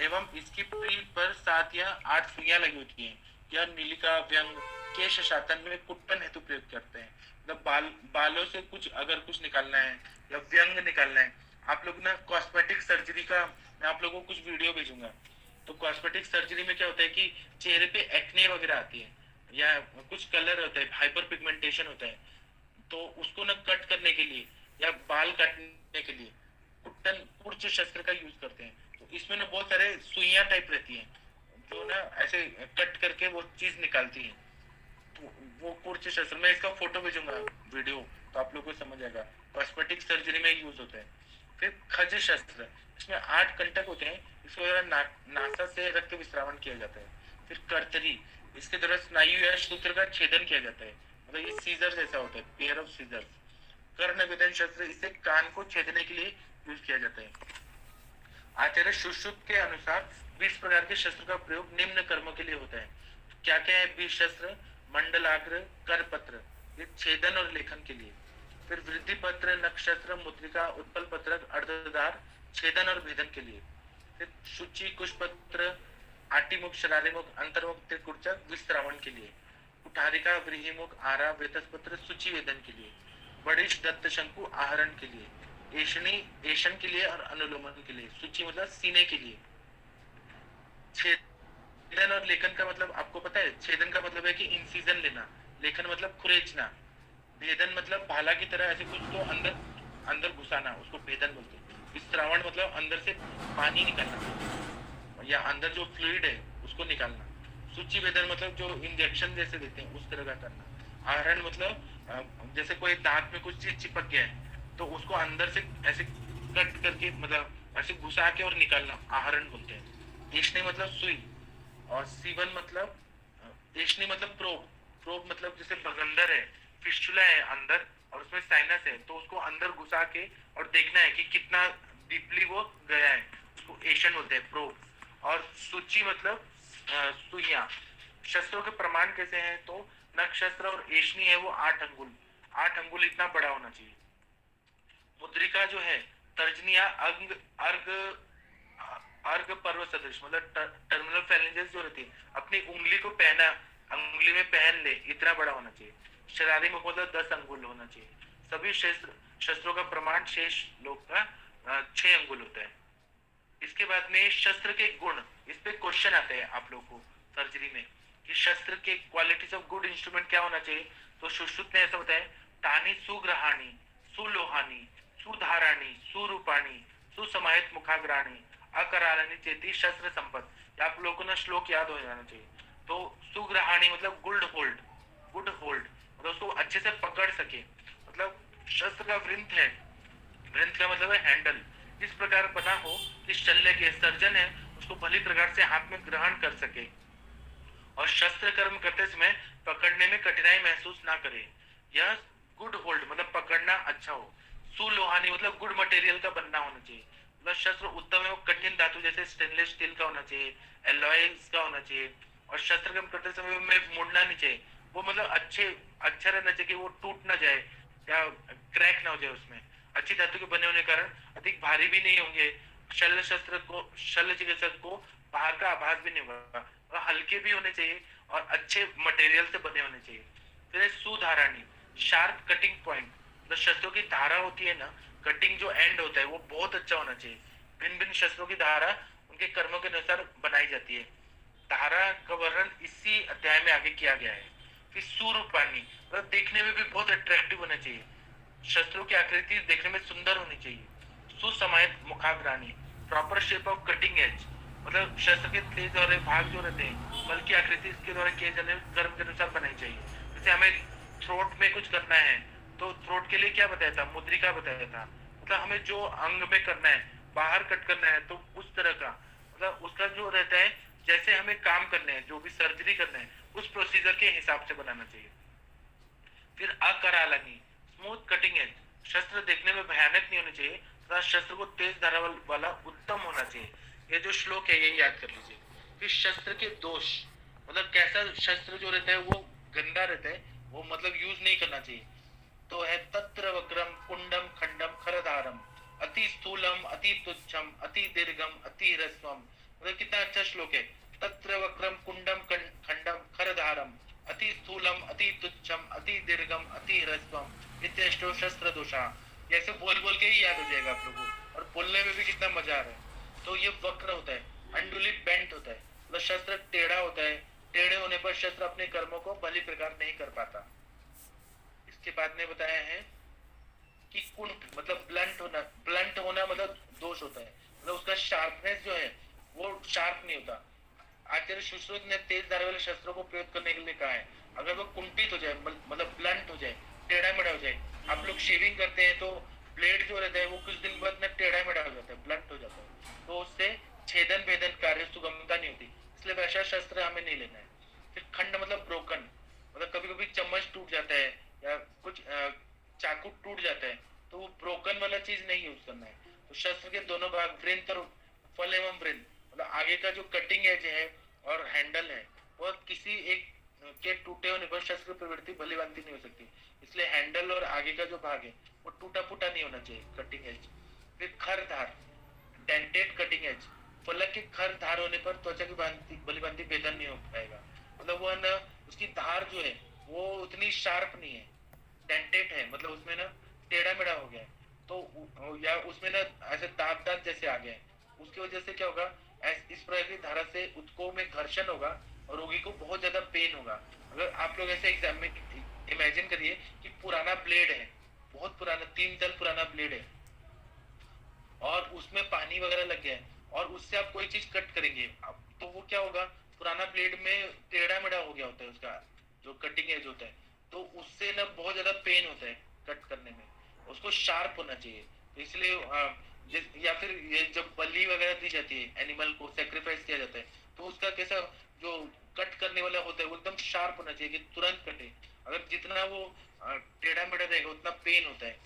एवं इसकी पीठ पर 7 या 8 सुइयां लगी होती हैं। यह नीलिका व्यंग केश शातन में कुट्टन हेतु प्रयोग करते हैं, मतलब बालों से कुछ अगर कुछ निकालना है या व्यंग निकालना है। आप लोग ना कॉस्मेटिक सर्जरी का मैं आप लोगों को कुछ वीडियो भेजूंगा। तो कॉस्मेटिक सर्जरी में क्या होता है कि चेहरे पे एक्ने वगैरह आती है या कुछ कलर होता है, हाइपर पिगमेंटेशन होता है, तो उसको ना कट करने के लिए या बाल काटने के लिए कुट्टन कुर्च शस्त्र का यूज करते हैं। तो इसमें ना बहुत सारे सुइयां टाइप रहती हैं जो ना ऐसे कट करके वो चीज निकालती हैं, तो वो कुर्च शस्त्र, मैं इसका फोटो भेजूंगा वीडियो, तो आप लोग को समझ आएगा। कॉस्मेटिक सर्जरी में यूज होता है। फिर खज शस्त्र, इसमें 8 कंटक होते हैं, इसके द्वारा नासा से रक्त विस्रावण किया जाता है। फिर कर्तरी, इसके द्वारा स्नायु या सूत्र का छेदन किया जाता है, मतलब ये सीजर जैसा होता है, पेयर ऑफ सीजर्स। कर्ण वेदन शस्त्र, इसे कान को छेदने के लिए यूज किया जाता है। आचार्य सुश्रुत के अनुसार 20 प्रकार के शस्त्र का प्रयोग निम्न कर्मों के लिए होता है। क्या क्या है 20 शस्त्र? मंडलाग्र, करपत्र, ये छेदन और लेखन के लिए। फिर वृद्धि पत्र, नक्षत्र, मुद्रिका, उत्पल पत्रक, अर्धधार, छेदन और भेदन के लिए। फिर सूची, कुशपत्र, आटीमुख, शरारीमुख, अंतर्मुख, त्रिकुर्चक, विस्त्रावण के लिए। कुठारिका, व्रीहिमुख, आरा, वेतस्पत्र, सूची वेदन के लिए। बड़िश, दत्त शंकु, आहरण के लिए। एषणी, एशन के लिए और अनुलोमन के लिए। सूची मतलब सीने के लिए। छेदन और लेखन का मतलब आपको पता है? छेदन का मतलब है कि इंसिजन लेना, लेखन मतलब खुरेचना, भेदन मतलब भाला की तरह ऐसे कुछ तो अंदर अंदर घुसाना, उसको भेदन बोलते हैं। विस्त्रावण मतलब अंदर से पानी निकालना या अंदर जो फ्लूइड है उसको निकालना। सूची भेदन मतलब जो इंजेक्शन जैसे देते हैं उस तरह का करना। आहरण मतलब जैसे कोई दांत में कुछ चीज चिपक गया है तो उसको अंदर से ऐसे कट करके मतलब ऐसे घुसा के और निकालना, आहरण बोलते हैं। देखने मतलब सुई। और सीवन मतलब देशनी मतलब प्रोब। प्रोब मतलब जैसे बगंदर है, फिस्टुला है अंदर और उसमें साइनस है, तो उसको अंदर घुसा के और देखना है कि कितना डीपली वो गया है, उसको एशन बोलते हैं, प्रोब। और सूची मतलब सुइयां। शस्त्रों के प्रमाण कैसे हैं? तो नक्षत्र और एशनी है वो 8 अंगुल, 8 अंगुल इतना बड़ा होना चाहिए। मुद्रिका जो है तर्जनिया अंग अर्घ अर्घ पर्व सदृश, मतलब टर्मिनल फैलेंजेस जो रहती है अपनी उंगली को पहना, उंगली में पहन ले इतना बड़ा होना चाहिए। शरारी मुख मतलब 10 अंगुल होना चाहिए। सभी शस्त्रों का प्रमाण शेष लोग का 6 अंगुल होता है। इसके बाद में शस्त्र के गुण, इस पे क्वेश्चन आते हैं आप लोग को सर्जरी में कि शस्त्र के क्वालिटीज ऑफ गुड इंस्ट्रूमेंट क्या होना चाहिए। तो सुश्रुत ने ऐसा बताया, तानी सुग्रहाणी, सुलोहानी, सुधाराणी, सुरूपाणी, सुसमाहित मुखाग्राणी, अकरालानी चेती शस्त्र संपद। आप लोगों को ना श्लोक याद हो जाना चाहिए। तो सुग्रहाणी मतलब गुड होल्ड, गुड होल्ड मतलब उसको अच्छे से पकड़ सके। मतलब शस्त्र का वृंत है, वृंत का मतलब है हैंडल, इस प्रकार बना हो कि शल्य के सर्जन है उसको भली प्रकार से हाथ में ग्रहण कर सके और शस्त्र कर्म करते समय पकड़ने में कठिनाई महसूस ना करे। यह गुड होल्ड मतलब पकड़ना अच्छा हो। सुलोहानी मतलब गुड मटेरियल का बनना होना चाहिए, मतलब शस्त्र उत्तम एवं कठिन धातु जैसे स्टेनलेस स्टील का होना चाहिए, एलॉयज का होना चाहिए। और शस्त्र कर्म करते समय में मुड़ना नहीं चाहिए, वो मतलब अच्छा रहना चाहिए कि वो टूट ना जाए या क्रैक ना हो जाए उसमें। अच्छी धातु के बने होने के कारण अधिक भारी भी नहीं होंगे, शल्य चिकित्सक को बाहर का आभास भी नहीं होगा, और हल्के भी होने चाहिए और अच्छे मटेरियल से बने होने चाहिए। फिर सुधारानी, शार्प कटिंग पॉइंट, मतलब शस्त्रों की धारा होती है ना, कटिंग जो एंड होता है वो बहुत अच्छा होना चाहिए। भिन्न भिन्न शस्त्रों की धारा उनके कर्मों के अनुसार बनाई जाती है। धारा का वर्णन इसी अध्याय में आगे किया गया है। फिर सूरूपानी मतलब देखने में भी बहुत अट्रैक्टिव होना चाहिए, शस्त्रों की आकृति देखने में सुंदर होनी चाहिए। सुसमाहित मुखाग्रानी, proper shape of cutting edge, मतलब शस्त्र के तेज और भाग जो रहते हैं बल की आकृति इसके द्वारा किए जाने कर्म के अनुसार बनाई चाहिए। जैसे हमें थ्रोट में कुछ करना है तो थ्रोट के लिए क्या बताया था? मुद्रिका बताया था, मतलब हमें जो अंग में करना है, बाहर कट करना है तो उस तरह का, मतलब उसका जो रहता है जैसे हमें काम करने हैं, जो भी सर्जरी करना है उस प्रोसीजर के हिसाब से बनाना चाहिए। फिर अकरालनी, स्मूथ कटिंग एज, शस्त्र देखने में भयानक नहीं होने चाहिए तथा शस्त्र को तेज धारा वाला उत्तम होना चाहिए। ये जो श्लोक है ये याद कर लीजिए। फिर शस्त्र के दोष, मतलब कैसा शस्त्र जो रहता है वो गंदा रहता है, वो मतलब यूज नहीं करना चाहिए। तो है तत्र वक्रम कुंडम खंडम खरधारम, अति स्थूलम अति तुच्छम अति दीर्घम अति ह्रस्वम। मतलब कितना अच्छा श्लोक है। तत्र वक्रम कुंडम खंडम खरधारम, अति स्थूलम अति तुच्छम अति दीर्घम अति ह्रस्वम इत्यष्टो शस्त्र दोषा। ऐसे बोल बोल के ही याद हो जाएगा आप लोगों को, और बोलने में भी कितना मजा आ रहा है। तो ये वक्र होता है, अंडुली बेंट होता है, मतलब शस्त्र टेढ़ा होता है, टेढ़े होने पर शस्त्र अपने कर्मों को भली प्रकार नहीं कर पाता। इसके बाद में बताया है कि कुंठ मतलब ब्लंट होना, ब्लंट होना मतलब दोष होता है, मतलब उसका शार्पनेस जो है वो शार्प नहीं होता। आचार्य सुश्रुत ने तेज धार वाले शस्त्रों को प्रयोग करने के लिए कहा है। अगर वो कुंठित हो जाए मतलब ब्लंट हो जाए, टेढ़ा मेढ़ा हो जाए, आप लोग शेविंग करते हैं तो ब्लेड जो रहता है वो कुछ दिन बाद में टेढ़ा मेढ़ा हो जाता है, ब्लंट हो जाता है, तो उससे छेदन भेदन कार्य सुगमता नहीं होती, इसलिए वैसा शस्त्र हमें नहीं लेना है। फिर खंड मतलब ब्रोकन, मतलब कभी कभी चम्मच टूट जाता है या कुछ चाकू टूट जाता है तो वो ब्रोकन वाला चीज नहीं यूज करना है। तो शस्त्र के दोनों भाग वृंत और फल एवं वृंत, मतलब आगे का जो कटिंग एज है और हैंडल है वो किसी एक के टूटे होने पर शस्त्र प्रवृत्ति भली भांति नहीं हो सकती, इसलिए हैंडल और आगे का जो भाग है वो टूटा फूटा नहीं होना चाहिए कटिंग एज। फिर खर धार, डेंटेड कटिंग एज, फलक के खर धार होने पर त्वचा की भांति भली भांति भेदन नहीं हो पाएगा, मतलब वो ना उसकी धार जो है वो उतनी शार्प नहीं है, डेंटेड है, मतलब उसमें ना टेढ़ा मेढ़ा हो गया है, तो या उसमें ना ऐसे दांत दांत जैसे आ गए हैं, उसकी वजह से क्या होगा इस प्रकार की धारा से उत्को में घर्षण होगा और रोगी को बहुत ज्यादा पेन होगा। अगर आप लोग ऐसे एग्जाम में इमेजिन करिए कि पुराना ब्लेड है, बहुत पुराना 3 साल पुराना ब्लेड है, और उसमें पानी वगैरह लग गया है और उससे आप कोई चीज कट करेंगे तो वो क्या होगा, पुराना ब्लेड में टेढ़ा मेढ़ा हो गया होता है उसका जो कटिंग एज होता है, तो उससे ना बहुत ज्यादा पेन होता है कट करने में, उसको शार्प होना चाहिए। तो इसलिए या फिर ये जब बलि वगैरह दी जाती है, एनिमल को सेक्रीफाइस किया जाता है, तो उसका कैसा जो कट करने वाला होता है वो एकदम शार्प होना चाहिए कि तुरंत कटे। अगर जितना वो टेढ़ा मेढ़ा रहेगा उतना पेन होता है।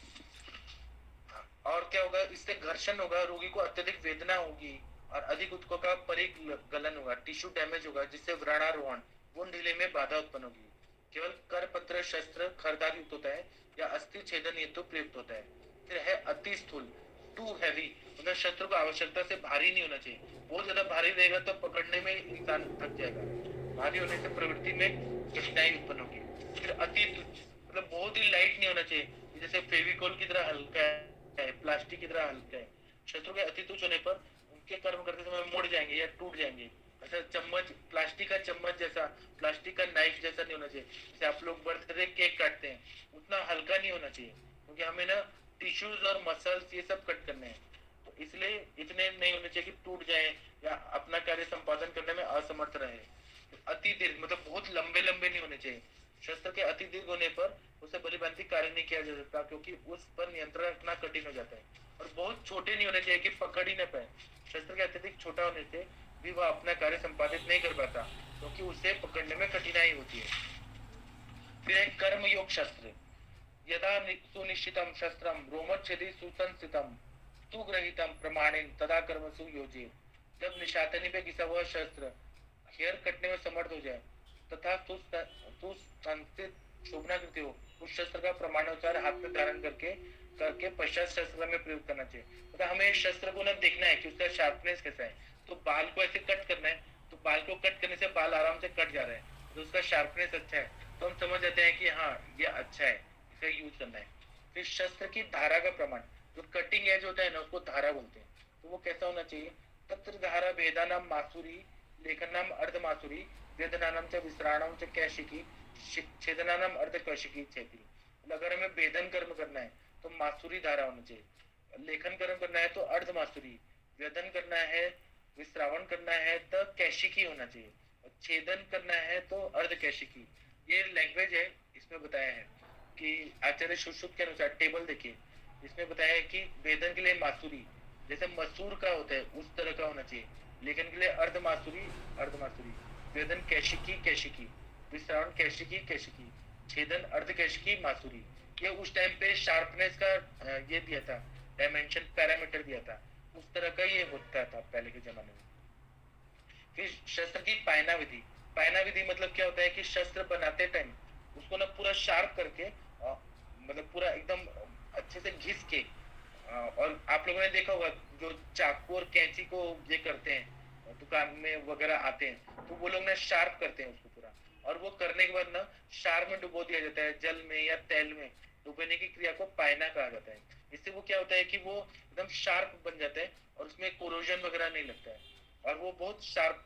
और क्या होगा, इससे घर्षण होगा, रोगी को अत्यधिक वेदना होगी और अधिक उत्कों का परिगलन होगा, टिश्यू डैमेज होगा, जिससे व्रणारोहण वो ढीले में बाधा उत्पन्न होगी। केवल करपत्र शस्त्र खरदार युक्त होता है या अस्थि छेदन हेतु प्रयुक्त होता है। फिर है अति स्थूल, टू हैवी, मतलब शस्त्र को आवश्यकता से भारी नहीं होना चाहिए। बहुत ज्यादा भारी रहेगा तो पकड़ने में इंसान थक जाएगा, भारी होने से प्रवृत्ति में कठिनाई उत्पन्न होगी। फिर अति मतलब बहुत ही लाइट नहीं होना चाहिए, जैसे फेविकोल की तरह हल्का है, प्लास्टिक की तरह हल्का है। शत्रु के अति तुच्छ होने पर उनके कर्म करते समय मुड़ जाएंगे या टूट जाएंगे। ऐसा चम्मच, प्लास्टिक का चम्मच जैसा, प्लास्टिक का नाइफ जैसा नहीं होना चाहिए। जैसे आप लोग बर्थडे केक काटते हैं, उतना हल्का नहीं होना चाहिए, क्योंकि हमें ना टिश्यूज और मसल्स ये सब कट करने हैं, तो इसलिए इतने नहीं होने चाहिए कि टूट जाए या अपना कार्य संपादन करने में असमर्थ रहे। अति दीर्घ मतलब बहुत लंबे लंबे नहीं होने चाहिए। शस्त्र के अति दीर्घ होने पर उसे बलिबंदी कार्य नहीं किया जा सकता, क्योंकि उस पर नियंत्रण रखना कठिन हो जाता है। और बहुत छोटे नहीं होने चाहिए कि पकड़ ही न पाए। शस्त्र के अत्यधिक छोटा होने से भी वह अपना कार्य संपादित नहीं कर पाता, क्योंकि उसे पकड़ने में कठिनाई होती है। फिर एक कर्म योग शस्त्र, यदा सुनिश्चितम शस्त्रम रोमच्छेदी सुसंस्थितम तु ग्रहीतम प्रमाणेन तदा कर्मसु योजित। जब निशातनी पे घिसा हुआ शस्त्र हेयर कटने में समर्थ हो जाए तथा सुसंस्थित शोभनाकृति हो, उस शस्त्र का प्रमाणानुसार हाथ में धारण करके करके पश्चात शस्त्र में प्रयोग करना चाहिए। मतलब हमें शस्त्र को ना देखना है कि उसका शार्पनेस कैसा है। तो बाल को ऐसे कट करना है, तो बाल को कट करने से बाल आराम से कट जा रहे हैं, तो उसका शार्पनेस अच्छा है, तो हम समझ जाते हैं कि हाँ ये अच्छा है, इसका यूज करना है। फिर शस्त्र की धारा का प्रमाण, जो कटिंग एज होता है ना उसको धारा बोलते हैं, तो वो कैसा होना चाहिए। तत्र धारा वेदानाम मासुरी लेखनाम अर्ध मासुरी वेदनानाम च विसराणाम च कैशिकी छेदनानाम अर्ध कैशिकी छेदी। अगर हमें वेदन कर्म करना है तो मासुरी धारा होनी चाहिए, लेखन कर्म करना है तो अर्ध मासुरी, वेदन करना है विश्रावण करना है तो कैशिकी होना चाहिए, और छेदन करना है तो अर्ध कैशिकी। ये लैंग्वेज है, इसमें बताया है कि आचार्य सुश्रुत के अनुसार टेबल देखिए, इसमें बताया है कि वेदन के लिए मासुरी जैसे मसूर का होता है उस तरह का होना चाहिए, लेखन के लिए अर्ध मासुरी अर्ध मासुरी, वेदन कैशिकी कैशिकी, विश्रावण कैशिकी कैशिकी, छेदन अर्ध कैशिकी मासुरी। ये उस टाइम पे शार्पनेस का ये दिया था, डायमेंशन पैरामीटर दिया था, उस तरह का ये होता था पहले के जमाने में। फिर शस्त्र की पायना विधि, पायना विधि मतलब क्या होता है कि शस्त्र बनाते टाइम उसको ना पूरा शार्प करके मतलब पूरा एकदम अच्छे से घिस के और आप लोगों ने देखा होगा जो चाकू और कैंची को ये करते हैं दुकान में वगैरह आते हैं, तो वो लोग ना शार्प करते हैं उसको पूरा, और वो करने के बाद ना शार में डुबो दिया जाता है, जल में या तेल में डुबोने की क्रिया को पायना कहा जाता है। इससे वो क्या होता है कि वो एकदम शार्प बन जाता है और उसमें कोरोजन वगैरह नहीं लगता है, और वो बहुत शार्प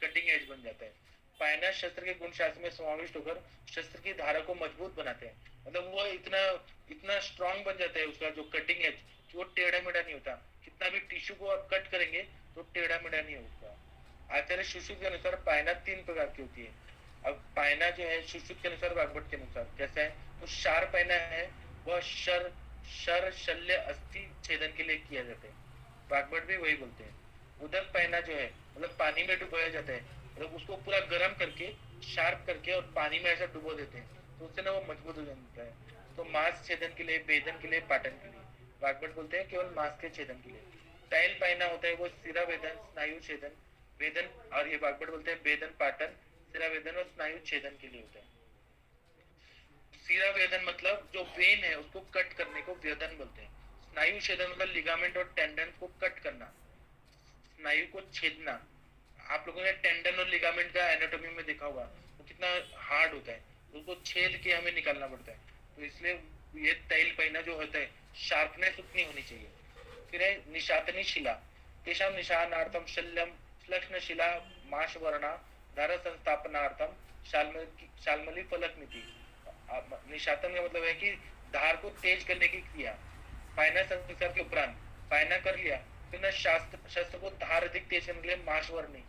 कटिंग एज बन जाता है। पायना शस्त्र के गुण शास्त्र में समाविष्ट होकर शस्त्र की धारा को मजबूत बनाते हैं, मतलब वो इतना इतना स्ट्रांग बन जाता है उसका जो कटिंग एज, कि वो टेढ़ा मेढ़ा नहीं होता, कितना भी टिश्यू को आप कट करेंगे तो टेढ़ा मेढ़ा नहीं होता। आचार्य सुश्रुत के अनुसार पायना 3 प्रकार की होती है। अब पायना जो है सुश्रुत के अनुसार वाग्भट के अनुसार कैसा है, तो शार पायना है वह शर शर शल्य अस्थि छेदन के लिए किया जाता है, वाग्भट भी वही बोलते हैं। उदक पायना जो है मतलब पानी में डुबोया जाता है, मतलब उसको पूरा गर्म करके शार्प करके और पानी में ऐसा डुबो देते हैं, तो उससे ना वो मजबूत हो जाता है। तो मांस छेदन के लिए, वेदन के लिए, पाटन के लिए, वाग्भट बोलते हैं केवल मांस के छेदन के लिए। टाइल पायना होता है वो सिरा वेदन स्नायु छेदन वेदन, और ये वाग्भट बोलते हैं वेदन पाटन सिरा वेदन और स्नायु छेदन के लिए होता है। सिरा वेदन मतलब जो वेन है उसको कट करने को वेदन बोलते हैं। स्नायु छेदन मतलब लिगामेंट और टेंडन को कट करना, स्नायु को छेदना। आप लोगों ने टेंडन और लिगामेंट का एनाटॉमी में देखा होगा वो कितना हार्ड होता है, तो उसको छेद के हमें निकालना पड़ता है, तो इसलिए ये तैल पहना जो होता है शार्पनेस उतनी होनी चाहिए। फिर है निशातनी शिला, तेषां निशानार्थं शल्यं श्लक्ष्णशिला माशवर्णा धारा संस्थापनार्थम शाल्मली फलकमिति। निशातन का मतलब है कि धार को तेज करने की क्रिया। पायना संस्कार के उपरांत पायना कर लिया, फिर ना शस्त्र को धार अधिक तेज करने के लिए माशवर्णी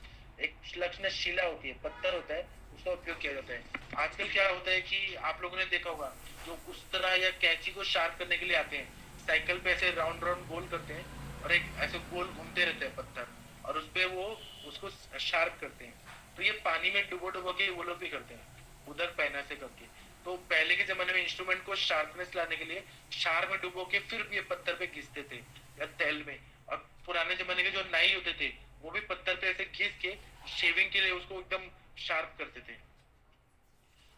एक श्लक्ष्ण शिला होती है, पत्थर होता है, उसका उपयोग किया जाता है। आजकल क्या होता है कि आप लोगों ने देखा होगा जो उस तरह या कैंची को शार्प करने के लिए आते हैं, साइकिल पे ऐसे राउंड राउंड गोल करते हैं और एक ऐसे गोल घूमते रहते हैं पत्थर, और उस पे वो उसको शार्प करते हैं। तो ये पानी में डुबो डुबो के वो लोग भी करते हैं, उधर पैना से करके। तो पहले के जमाने में इंस्ट्रूमेंट को शार्पनेस लाने के लिए शार में डुबो के फिर ये पत्थर पे घिसते थे या तेल में। और पुराने जमाने के जो नाई होते थे वो भी पत्थर पे ऐसे घिस के शेविंग के लिए उसको एकदम शार्प करते थे।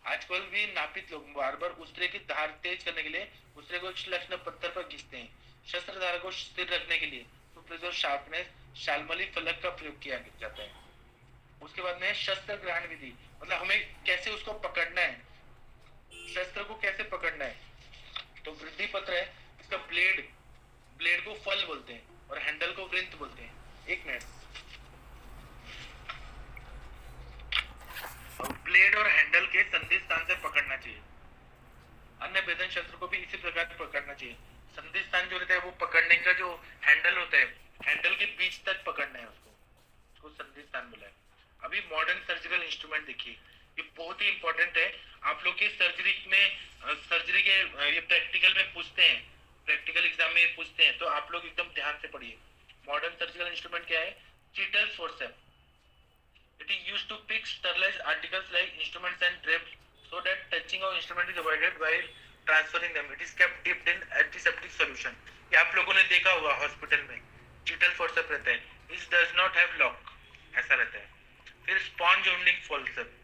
आजकल भी नापित लोग बार बार उस तरह की धार तेज करने के लिए उस तरह को लक्षण पत्थर पर घिसते हैं, शस्त्र धारा को स्थिर रखने के लिए तो प्रिजर्व शार्पनेस शाल्मली फलक का प्रयोग किया जाता है। उसके बाद में शस्त्र ग्रहण विधि, मतलब हमें कैसे उसको पकड़ना है, शस्त्र को कैसे पकड़ना है। तो वृद्धि पत्र है, इसका ब्लेड ब्लेड को फल बोलते हैं और हैंडल को वृंत बोलते हैं। एक मिनट, ब्लेड और हैंडल के संधि स्थान से पकड़ना चाहिए। अन्य भेदन शस्त्र को भी इसी प्रकार पकड़ना चाहिए। संधि स्थान जो रहता है वो पकड़ने का जो हैंडल होता है, हैंडल के बीच तक पकड़ना है उसको संधि स्थान बोला है। अभी मॉडर्न सर्जिकल इंस्ट्रूमेंट देखिए, ये बहुत ही इंपॉर्टेंट है। आप लोग की सर्जरी में सर्जरी के ये प्रैक्टिकल में पूछते हैं, प्रैक्टिकल एग्जाम में पूछते हैं, तो आप लोग एकदम ध्यान से पढ़िए। मॉडर्न सर्जिकल इंस्ट्रूमेंट क्या है? चीटल्स forceps. It is used to pick sterilized articles like instruments and drapes so that touching of instrument is avoided while transferring them. It is kept dipped in antiseptic solution. ये आप लोगों ने देखा होगा hospital में चीटल forceps रहता है, It does not have lock, ऐसा रहता है। फिर स्पॉन्ज होल्डिंग फोर्सेप,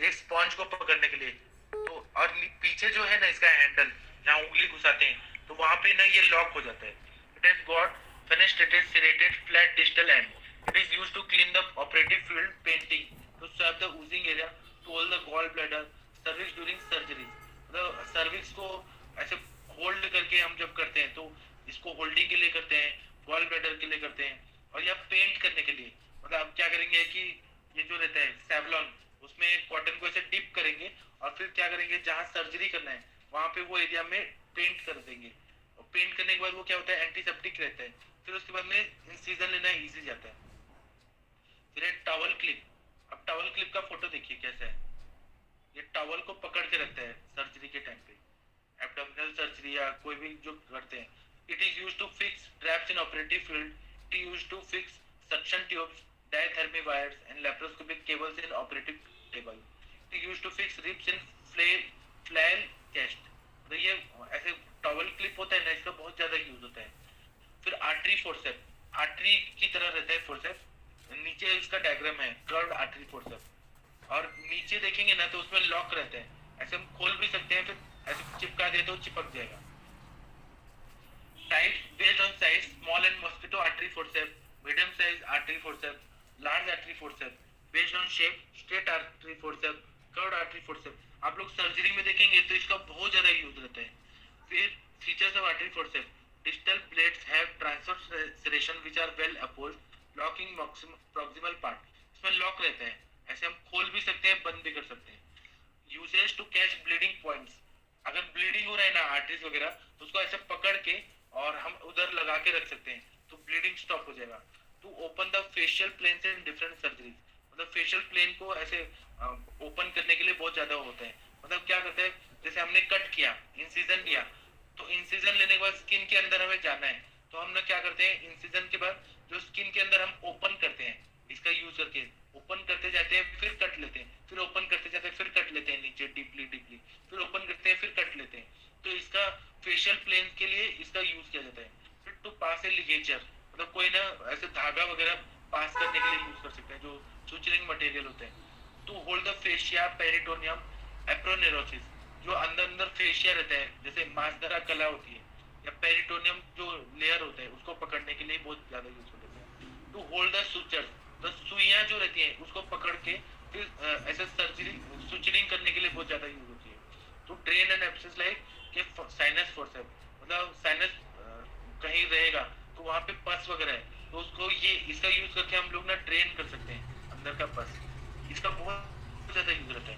ये स्पॉन्ज को पकड़ने के लिए। तो और पीछे जो है ना इसका हैंडल, जहाँ उंगली घुसाते हैं तो वहां पे ना ये लॉक हो जाता है। It has got fenestrated serrated flat distal end. It is used to clean the operative field, painting, to swab the oozing area, to hold the gallbladder, cervix during surgery. मतलब cervix को ऐसे hold करके हम जब करते हैं तो इसको होल्डिंग के लिए करते हैं, गॉल ब्लैडर के लिए करते हैं, और या पेंट करने के लिए। मतलब आप क्या करेंगे कि ये जो रहता है सेवलॉन, उसमें कॉटन को ऐसे डिप करेंगे और फिर क्या करेंगे जहाँ सर्जरी करना है वहां पे वो एरिया में पेंट कर देंगे। और पेंट करने के बाद वो क्या होता है, एंटीसेप्टिक रहता है। फिर उसके बाद में इंसिजन लेना इजी जाता है। फिर टॉवल क्लिप, अब टॉवल क्लिप का फोटो देखिए कैसा है। ये टॉवल को पकड़ के रखता है सर्जरी के टाइम पे, एब्डोमिनल सर्जरी या कोई भी जो करते हैं। It is used to fix traps in operative field, it is used to fix suction tubes, diathermy wires and laparoscopic cables in operative table, it is used to fix ribs in flail chest. तो ये ऐसे towel clip होता है ना, इसका बहुत ज्यादा use होता है। फिर आर्टरी फोर्सेप, आर्टरी की तरह रहता है फोर्सेप, नीचे इसका डायग्राम है कर्व्ड आर्टरी फोर्सेप, और नीचे देखेंगे ना तो उसमें लॉक रहता है, ऐसे हम खोल भी सकते हैं, फिर ऐसे चिपका दे तो चिपक जाएगा। Type based on size, small and mosquito artery forcep, medium size artery forcep, large artery forcep, based on shape straight artery forcep, curved artery forcep. आप लोग सर्जरी में देखेंगे तो इसका बहुत ज्यादा यूज रहता है। फिर features of artery forcep, distal blades have transverse serration which are well opposed, locking proximal part, इसमें लॉक रहता है, ऐसे हम खोल भी सकते हैं, बंद भी कर सकते हैं। Uses to catch bleeding points, अगर ब्लीडिंग हो रहा है ना आर्टरीज वगैरह तो उसको ऐसे पकड़ के और हम उधर लगा के रख सकते हैं तो ब्लीडिंग स्टॉप हो जाएगा। To open the fascial plane in different surgeries, मतलब फेशियल प्लेन को ऐसे ओपन करने के लिए बहुत ज्यादा होता है। मतलब क्या करते हैं, जैसे हमने कट किया, इंसिजन लिया, तो इंसिजन लेने के बाद स्किन के अंदर हमें जाना है, तो हम ना क्या करते हैं, इंसिजन के बाद जो स्किन के अंदर हम ओपन करते हैं, इसका यूज करके ओपन करते जाते हैं, फिर कट लेते हैं, फिर ओपन करते जाते हैं, फिर कट लेते हैं नीचे डीपली डीपली, फिर ओपन करते हैं, फिर कट लेते हैं। तो इसका फेशियल प्लेन के लिए इसका यूज किया जाता है। फिर टू पास ए लिगेचर, मतलब कोई ना ऐसे धागा वगैरह पास करने के लिए यूज कर सकते हैं, जो सुचरिंग मटेरियल होते हैं। To hold the fascia peritoneum aponeurosis, जो अंदर अंदर फेशिया रहता है, जैसे मांसधरा कला होती है, या पेरिटोनियम जो लेयर होता है उसको पकड़ने के लिए बहुत ज्यादा यूज होता है। टू होल्ड द सुचर्स, तो सुइयां जो रहती हैं उसको पकड़ के फिर ऐसे सर्जरी सुचरिंग करने के लिए बहुत ज्यादा यूज होती है। To drain and abscess like के साइनस फोर्सेप, मतलब साइनस कहीं रहेगा तो वहां पे पस वगैरह है तो उसको ये इसका यूज करके हम लोग ना ड्रेन कर सकते हैं अंदर का पस, इसका बहुत ज्यादा यूज रहता है।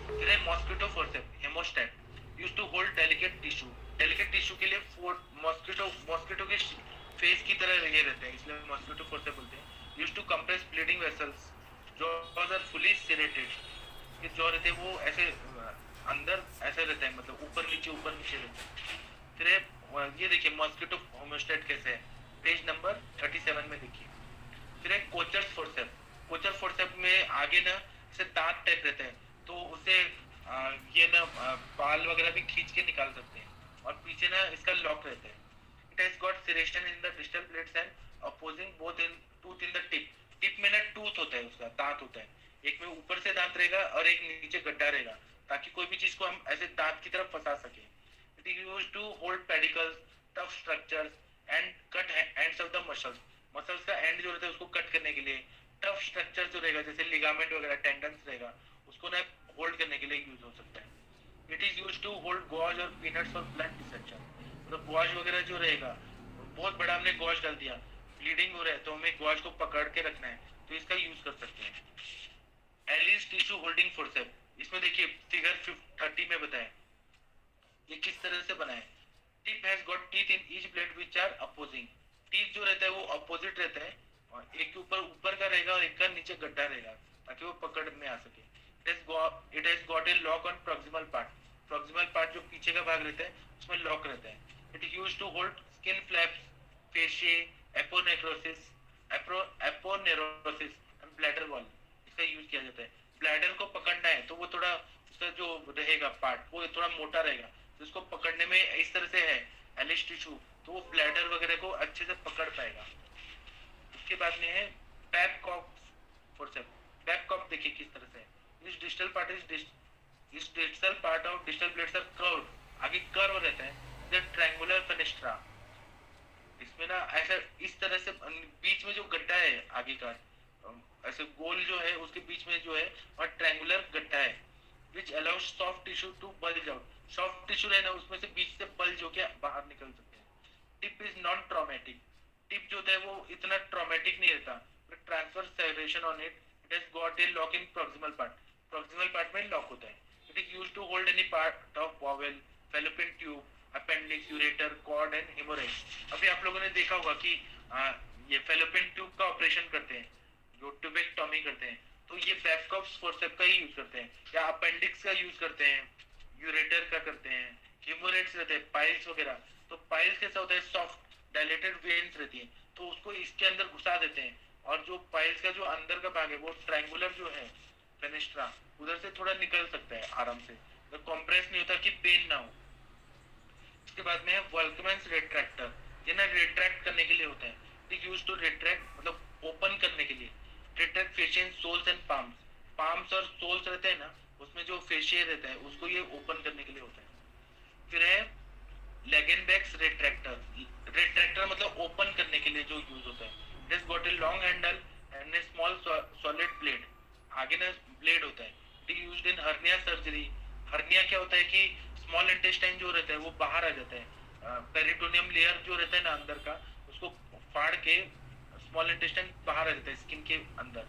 फिर है mosquito forceps haemostat use to hold delicate tissue के लिए मॉस्किटो के फेस की तरह ये रहते हैं, इसलिए मॉस्किटो फोर्सेप्स बोलते हैं। Use to compress bleeding vessels जो आर फुली सिरेटेड, कि जो रहते हैं वो ऐसे अंदर ऐसे रहते हैं, मतलब ऊपर नीचे रहते हैं। फिर ये देखिए मॉस्किटो होमोस्टेट कैसे है, पेज नंबर 37 में देखिए। फिर एक कोचर फोर्सेप में आगे ना ऐसे दांत टाइप रहते हैं, तो उसे ये ना बाल वगैरह भी खींच के निकाल सकते हैं, और पीछे ना इसका लॉक रहता है। It has got serration in the distal plates and opposing both in tooth in the tip में ना टूथ होता है, उसका दांत होता है, एक में ऊपर से दांत रहेगा और एक नीचे गड्ढा रहेगा, ताकि कोई भी चीज को हम ऐसे दांत की तरफ फंसा सके। It is used to hold pedicles, tough structures and cut ends of the muscles का एंड जो रहता है उसको कट करने के लिए। टफ स्ट्रक्चर जो रहेगा जैसे लिगामेंट वगैरह टेंडन्स रहेगा, उसको ना होल्ड करने के लिए यूज हो सकता है। It is used to hold gauze और पीनट्स फॉर ब्लड डिसेक्शन, मतलब गॉज वगैरह जो रहेगा, बहुत बड़ा हमने गॉज डाल दिया, ब्लीडिंग हो रहा है, तो हमें गॉज को पकड़ के रखना है, तो इसका यूज कर सकते हैं। एलिस टिश्यू होल्डिंग फोर्सेप, इसमें देखिए फिगर 30 में बताएं ये किस तरह से बनाए। Tip has got teeth in each blade which are opposing, teeth जो रहता है वो अपोजिट रहता है, और एक के ऊपर का रहेगा और एक का नीचे गड्ढा रहेगा, ताकि वो पकड़ में आ सके। It has got a lock on proximal part जो पीछे का भाग रहता है उसमें लॉक रहता है। It is used to hold skin flaps, fasciae, aponeurosis and bladder wall, इसका यूज किया जाता है। ब्लैडर को पकड़ना है तो वो थोड़ा उसका जो रहेगा पार्ट वो थोड़ा मोटा रहेगा, तो उसको पकड़ने में इस तरह से है एलिस टिश्यू, तो वो ब्लैडर वगैरह को अच्छे से पकड़ पाएगा। उसके बाद में है बैबकॉक फोर्सेप। बैबकॉक देखिए किस तरह से है। इस distal part of distal blades are curved, आगे कर्व रहता है, द ट्रायंगुलर फेनेस्ट्रा, इसमें ना ऐसा इस तरह से बीच में जो गड्ढा है आगे का, ऐसे गोल जो है उसके बीच में जो है और ट्रायंगुलर गड्ढा है, which allows soft tissue to bulge out, soft tissue है ना उसमें से बीच से बल्ज होके बाहर निकल सकते हैं। Tip is non traumatic, tip जो होता है वो इतना ट्रॉमेटिक नहीं रहता, but transfer separation on it has got a lock in proximal part में लॉक होता है। It is used to hold any part of bowel, Fallopian tube, appendix, ureter, cord and haemorrhage. अभी आप लोगों ने देखा होगा कि ये फैलोपियन ट्यूब का ऑपरेशन करते हैं, जो ट्यूबेक्टोमी करते हैं, तो ये बैबकॉक फोर्सेप का ही यूज करते हैं, या अपेंडिक्स का यूज करते हैं, यूरेटर का करते हैं, हेमोरेट्स रहते हैं, पाइल्स वगैरह। तो पाइल्स कैसा होता है, सॉफ्ट डायलेटेड वेन्स रहती है, तो उसको इसके अंदर घुसा देते हैं, और जो पाइल्स का जो अंदर का भाग है वो ट्रायंगुलर जो है फेनेस्ट्रा, उधर से थोड़ा निकल सकता है आराम से, तो कॉम्प्रेस नहीं होता कि पेन ना हो। इसके बाद में है वॉल्कमैन्स रेट्रैक्टर, ये ना रेट्रैक्ट करने के लिए होता है। इट यूज्ड टू रेट्रैक्ट, मतलब ओपन करने के लिए। रेट्रैक्ट फेशियन सोल्स एंड पाम्स और सोल्स रहते हैं ना, उसमें जो फेशिया रहता है उसको ये ओपन करने के लिए होता है। फिर है लेगेनबैक्स रेट्रैक्टर मतलब ओपन करने के लिए जो यूज होता है। It has got a long handle and A small solid blade, आगे ना ब्लेड होता है। It is used in hernia surgery. Hernia क्या होता है कि स्मॉल इंटेस्टाइन जो रहता है वो बाहर आ जाता है, पेरिटोनियम लेयर जो रहता है ना अंदर का, उसको फाड़ के स्मॉल इंटेस्टाइन बाहर आ जाता है स्किन के अंदर,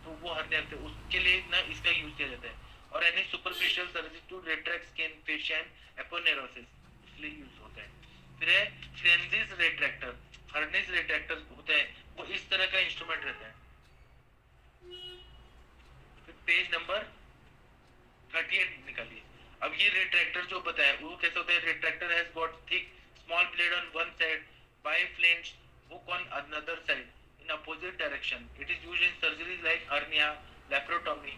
तो वो हर्निया रहता है, उसके लिए ना इसका यूज किया जाता है। और any superficial surgery to retract skin, fascia and aponeurosis, इसलिए यूज होता है। फिर है फ्रेंजिस रेट्रैक्टर। हर्निस रेट्रैक्टर होता है वो इस तरह का इंस्ट्रूमेंट रहता है। फिर पेज नंबर 38 निकालिए। अब ये रेट्रैक्टर जो बताया वो कैसे होता है। Retractor has got thick small blade on one side, biflanged hook on another side in opposite direction. It is used in surgeries like hernia, laparotomy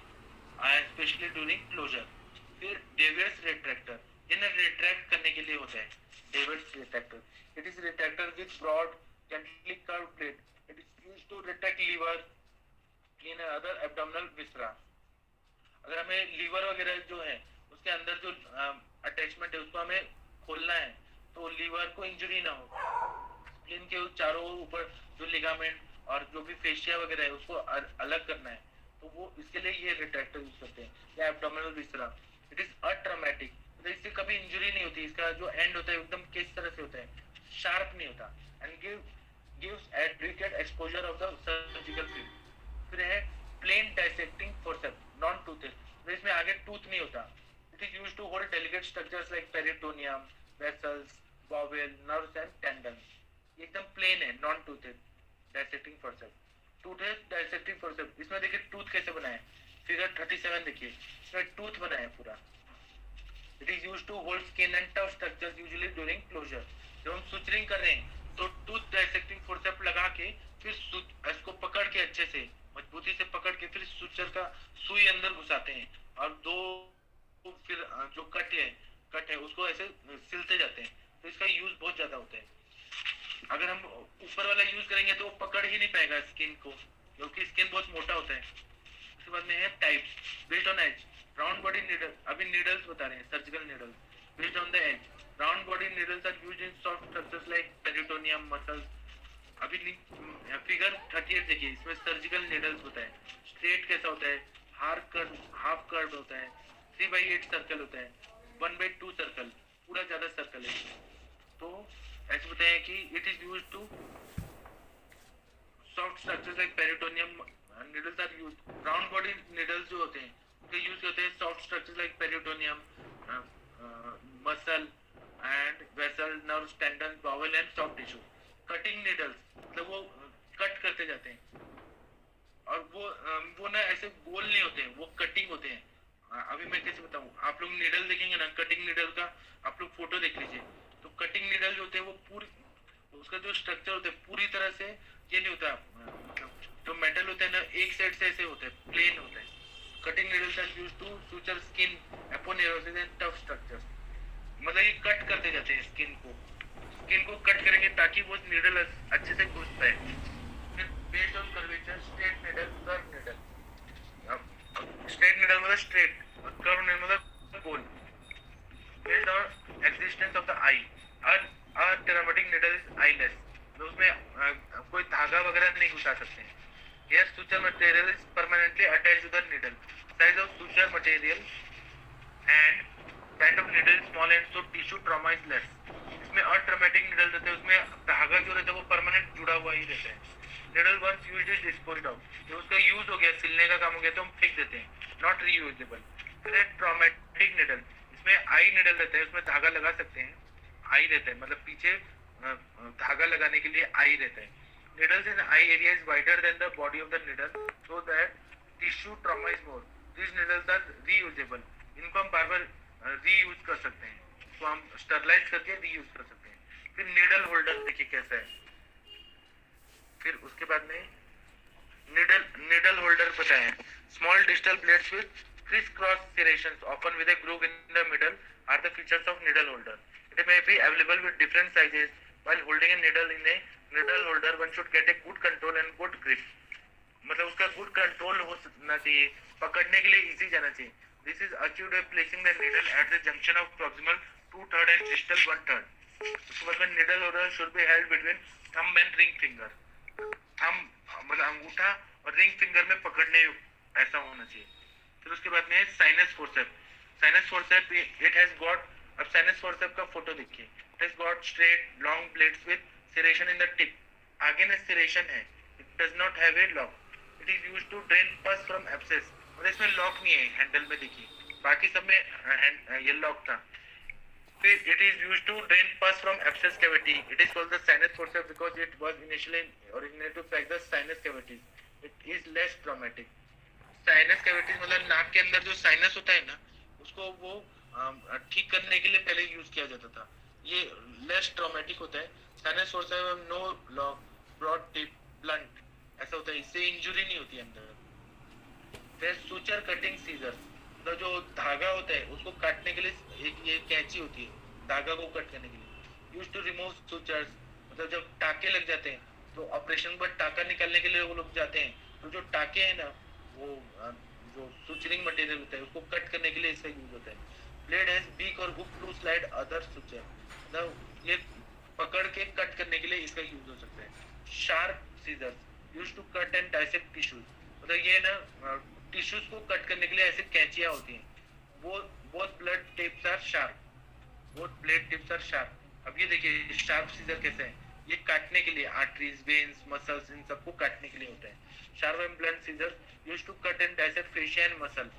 and especially during closure. फिर डेवियर्स रेट्रैक्टर, ये ना रेट्रैक्ट करने के लिए होता है। Deaver's retractor, it is retractor with broad gently curved blade. It is used to retract liver, in other abdominal viscera. अगर हमें लीवर वगैरह जो है उसके अंदर जो अटैचमेंट है उसको हमें खोलना है, तो लीवर को इंजरी ना हो, स्प्लीन के चारों ऊपर जो लिगामेंट और जो भी फेशिया वगैरह है उसको अलग करना है, तो वो इसके लिए ये रिट्रैक्टर यूज करते हैं, या एब्डोमिनल विसरा। इट इज अट्रॉमेटिक, तो इससे कभी इंजरी नहीं होती, इसका जो एंड होता है एकदम किस तरह से होता है, शार्प नहीं होता, and gives adequate peritoneum, vessels, bowel, nerves and tendon. एकदम प्लेन है, non toothed dissecting forceps. Toothed dissecting forceps, इसमें देखिए टूथ कैसे बना है, फिगर 37 देखिए, इसमें टूथ बना है पूरा। It is used to hold skin and tough structures usually during closure. जब हम सुचरिंग कर रहे हैं तो टूथ डायसेक्टिंग फोर्सेप्स लगा के फिर इसको पकड़ के अच्छे से मजबूती से पकड़ के फिर सुचर का सुई अंदर घुसाते हैं और दो फिर जो कट है उसको ऐसे सिलते जाते हैं। तो इसका यूज बहुत ज्यादा होता है। अगर हम ऊपर वाला यूज करेंगे तो वो पकड़ ही नहीं पाएगा स्किन को, क्योंकि स्किन बहुत मोटा होता है। उसके बाद में है types based on edge. Round body needle, अभी नीडल्स बता रहे हैं, surgical needle based on the edge. Round body needles are used in soft structures like peritoneum, muscles. अभी फिगर 38 देखिए, इसमें सर्जिकल नीडल्स होता है। स्ट्रेट कैसा होता है, हाफ कर्व होता है, 3/8 सर्कल होता है, 1/2 सर्कल, पूरा ज्यादा सर्कल है। तो ऐसे बताया कि it is use to soft structures like peritoneum needles are use. Round body needles जो होते हैं उनके यूज होते हैं soft structures like peritoneum, muscle and vessel, nerves, tendon, bowel and soft tissue. Cutting needles मतलब वो कट करते जाते हैं और वो ना ऐसे गोल नहीं होते हैं, वो कटिंग होते हैं। अभी मैं कैसे बताऊं, आप लोग नीडल देखेंगे ना, कटिंग नीडल का आप लोग फोटो देख लीजिए। तो कटिंग नीडल जो होते हैं वो पूरी, उसका जो स्ट्रक्चर होता है पूरी तरह से ये नहीं होता, मतलब जो मेटल होता है ना एक साइड से ऐसे होता है, प्लेन होता है। Cutting needles are used to suture skin aponeurosis and tough structures. मतलब ये कट करते जाते हैं स्किन को कट करेंगे ताकि वो नीडल अच्छे से घुस पाए। Based on curvature, straight needle, curve needle. Straight needle मतलब स्ट्रेट और कर्व नीडल मतलब गोल। Based on existence of the eye, atraumatic needle is eyeless, तो उसमें कोई धागा वगैरह नहीं घुसा सकते हैं। Here suture material is permanently attached to the needle. Size of suture material and kind of needle is small and so tissue trauma is less. इसमें अट्रॉमेटिक नीडल रहते हैं, उसमें धागा जो रहता है वो परमानेंट जुड़ा हुआ ही रहता है। Needle once used is disposed of, जो उसका यूज हो गया, सिलने का काम हो गया तो हम फेंक देते हैं, नॉट रीयूजेबल। फिर ट्रॉमेटिक नीडल, इसमें आई नीडल रहता है, उसमें धागा लगा सकते हैं, आई रहता है, मतलब पीछे धागा लगाने के लिए आई रहता है। Needles in eye area is wider than the body of the needle, so that tissue trauma is more. These needles are reusable. इनको हम बार-बार रीयूज कर सकते हैं, तो हम स्टरलाइज करके रीयूज कर सकते हैं। फिर नीडल होल्डर देखिए कैसा है। फिर उसके बाद में नीडल होल्डर बताए हैं। Small distal blades with criss-cross serrations, often with a groove in the middle, are the features of needle holder. It may be available with different sizes. While holding a needle in a needle holder, one should get a good control and good grip. मतलब उसका good control होना चाहिए, पकड़ने के लिए easy जाना चाहिए। This is achieved by placing the needle at the junction of proximal 2/3 and distal 1/3। उसके बाद में needle holder should be held between thumb and ring finger. Thumb मतलब अंगूठा और रिंग फिंगर में पकड़ने ऐसा होना चाहिए। फिर उसके बाद में sinus forceps. Sinus forceps it has got, अब साइनस फोर्सेप्स का फोटो देखिए। It has got straight long blades with serration in the tip. आगे में serration है, it does not have a lock. It is used to drain pus from abscess. और इसमें lock नहीं है, हैंडल में देखिए, बाकी सब में ये लॉक था। फिर it is used to drain pus from abscess cavity. It is called the sinus forceps because it was initially originated to pack the sinus cavities. It is less traumatic. Sinus cavities मतलब नाक के अंदर जो sinus होता है ना, उसको वो ठीक करने के लिए पहले यूज किया जाता था। ये लेस ट्रॉमेटिक होता है। Sinus forceps no lock, broad tip, blunt ऐसा होता है, इससे इंजरी नहीं होती अंदर। फिर सुचर कटिंग सीजर, तो जो धागा होता है उसको काटने के लिए एक ये कैंची होती है धागा को कट करने के लिए। यूज्ड टू रिमूव सुचर्स, मतलब जब टाके लग जाते हैं तो ऑपरेशन पर टाका निकालने के लिए वो लोग जाते हैं, तो जो टाके हैं ना वो जो सुचरिंग मटेरियल होता है उसको कट करने के लिए इसका यूज होता है। ब्लेड हैज बीक और hook to slide other suture, मतलब ये पकड़ के कट करने के लिए इसका यूज हो सकता है। Sharp scissors used to cut and dissect tissues, मतलब ये ना टिश्यूज को कट करने के लिए ऐसे कैंचियां होती हैं। वो both blade tips are sharp. अब ये देखिए शार्प सीजर कैसे है, ये काटने के लिए आर्टरीज, वेन्स, मसल्स इन सबको काटने के लिए होता है। Sharp and blunt scissor used to cut and dissect fascia and muscle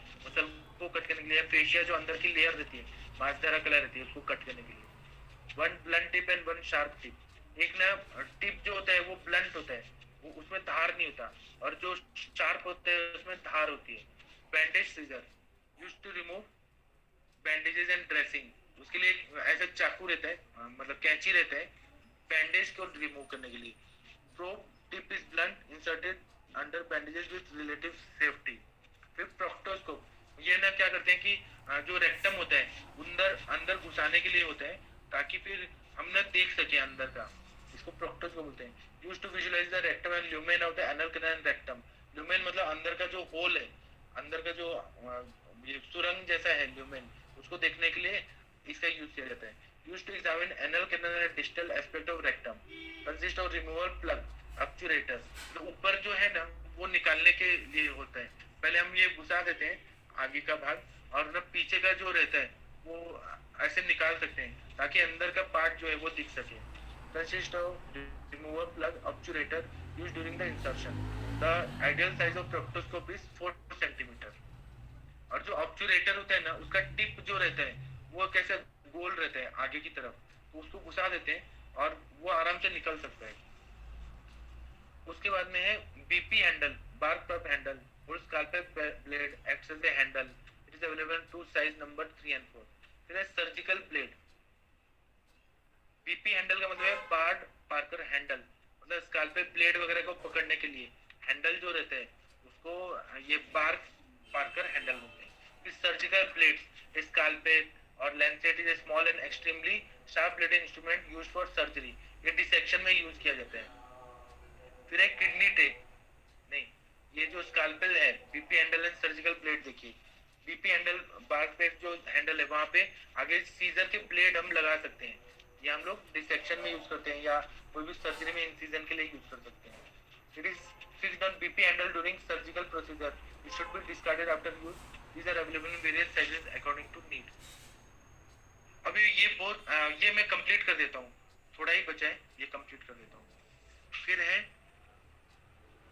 को कट करने के लिए। फेशिया जो अंदर की लेयर रहती है मांसदारा कला रहती है उसको कट करने के लिए। One blunt tip and one sharp tip. एक ना टिप जो होता है वो ब्लंट होता है, वो उसमें धार नहीं होता, और जो शार्प होता है उसमें धार होती है। Bandage scissor use to remove bandages and dressing. उसके लिए ऐसा चाकू रहता है, मतलब कैंची रहता है बैंडेज को रिमूव करने के लिए। Probe tip is blunt inserted under bandages with relative safety. फिर प्रोक्टोस्कोप, ये ना क्या करते हैं कि जो रेक्टम होता है अंदर अंदर घुसाने के लिए होता है, ताकि फिर हम ना देख सके अंदर का। इसको प्रोक्टोस्कोप बोलते हैं। Use to visualise the rectum and lumen of the anal canal and rectum. Lumen मतलब अंदर का जो होल है, अंदर का जो ये सुरंग जैसा है ल्यूमेन, उसको देखने के लिए इसका यूज किया जाता है। Use to examine anal canal and distal aspect of rectum. Consist of removal plug obturator. तो ऊपर जो है ना वो निकालने के लिए होता है। पहले हम ये घुसा देते हैं आगे का भाग, और ना पीछे का जो रहता है वो ऐसे निकाल सकते हैं ताकि अंदर का पार्ट जो है वो दिख सके। Consist of removal plug obturator used during the insertion. The ideal size of proctoscope is 4 centimetre. और जो ऑब्चुरेटर होता है ना उसका टिप जो रहता है वो कैसे गोल रहता है आगे की तरफ, तो उसको घुसा देते हैं और वो आराम से निकल सकता है। उसके बाद में है BP handle, bark top handle और scalpel blade acts as a handle. It is available two size number 3 and 4। फिर है सर्जिकल ब्लेड। बीपी हैंडल का मतलब है बार्ड पार्कर हैंडल, मतलब स्कैल्पेल ब्लेड वगैरह को पकड़ने के लिए हैंडल जो रहता है उसको ये बार्क पार्कर हैंडल बोलते हैं। फिर सर्जिकल ब्लेड्स, स्कैल्पेल और Lancet is a small and extremely sharp blooded instrument used for surgery. ये डिसेक्शन में यूज किया जाता है। फिर है किडनी टेप, नहीं ये जो स्कैल्पेल है, BP handle and surgical blade देखिए। बीपी हैंडल बार्क पे जो हैंडल है वहां पे आगे सीजर के ब्लेड हम लगा सकते हैं, ये हम लोग डिसेक्शन में यूज करते हैं या कोई भी सर्जरी में इंसिजन के लिए यूज कर सकते हैं। It is fixed on BP handle during surgical procedure. It should be discarded after use. These are available in various sizes according to need. अभी ये बहुत ये मैं कंप्लीट कर देता हूँ, थोड़ा ही बचा है, ये कंप्लीट कर देता हूँ। फिर है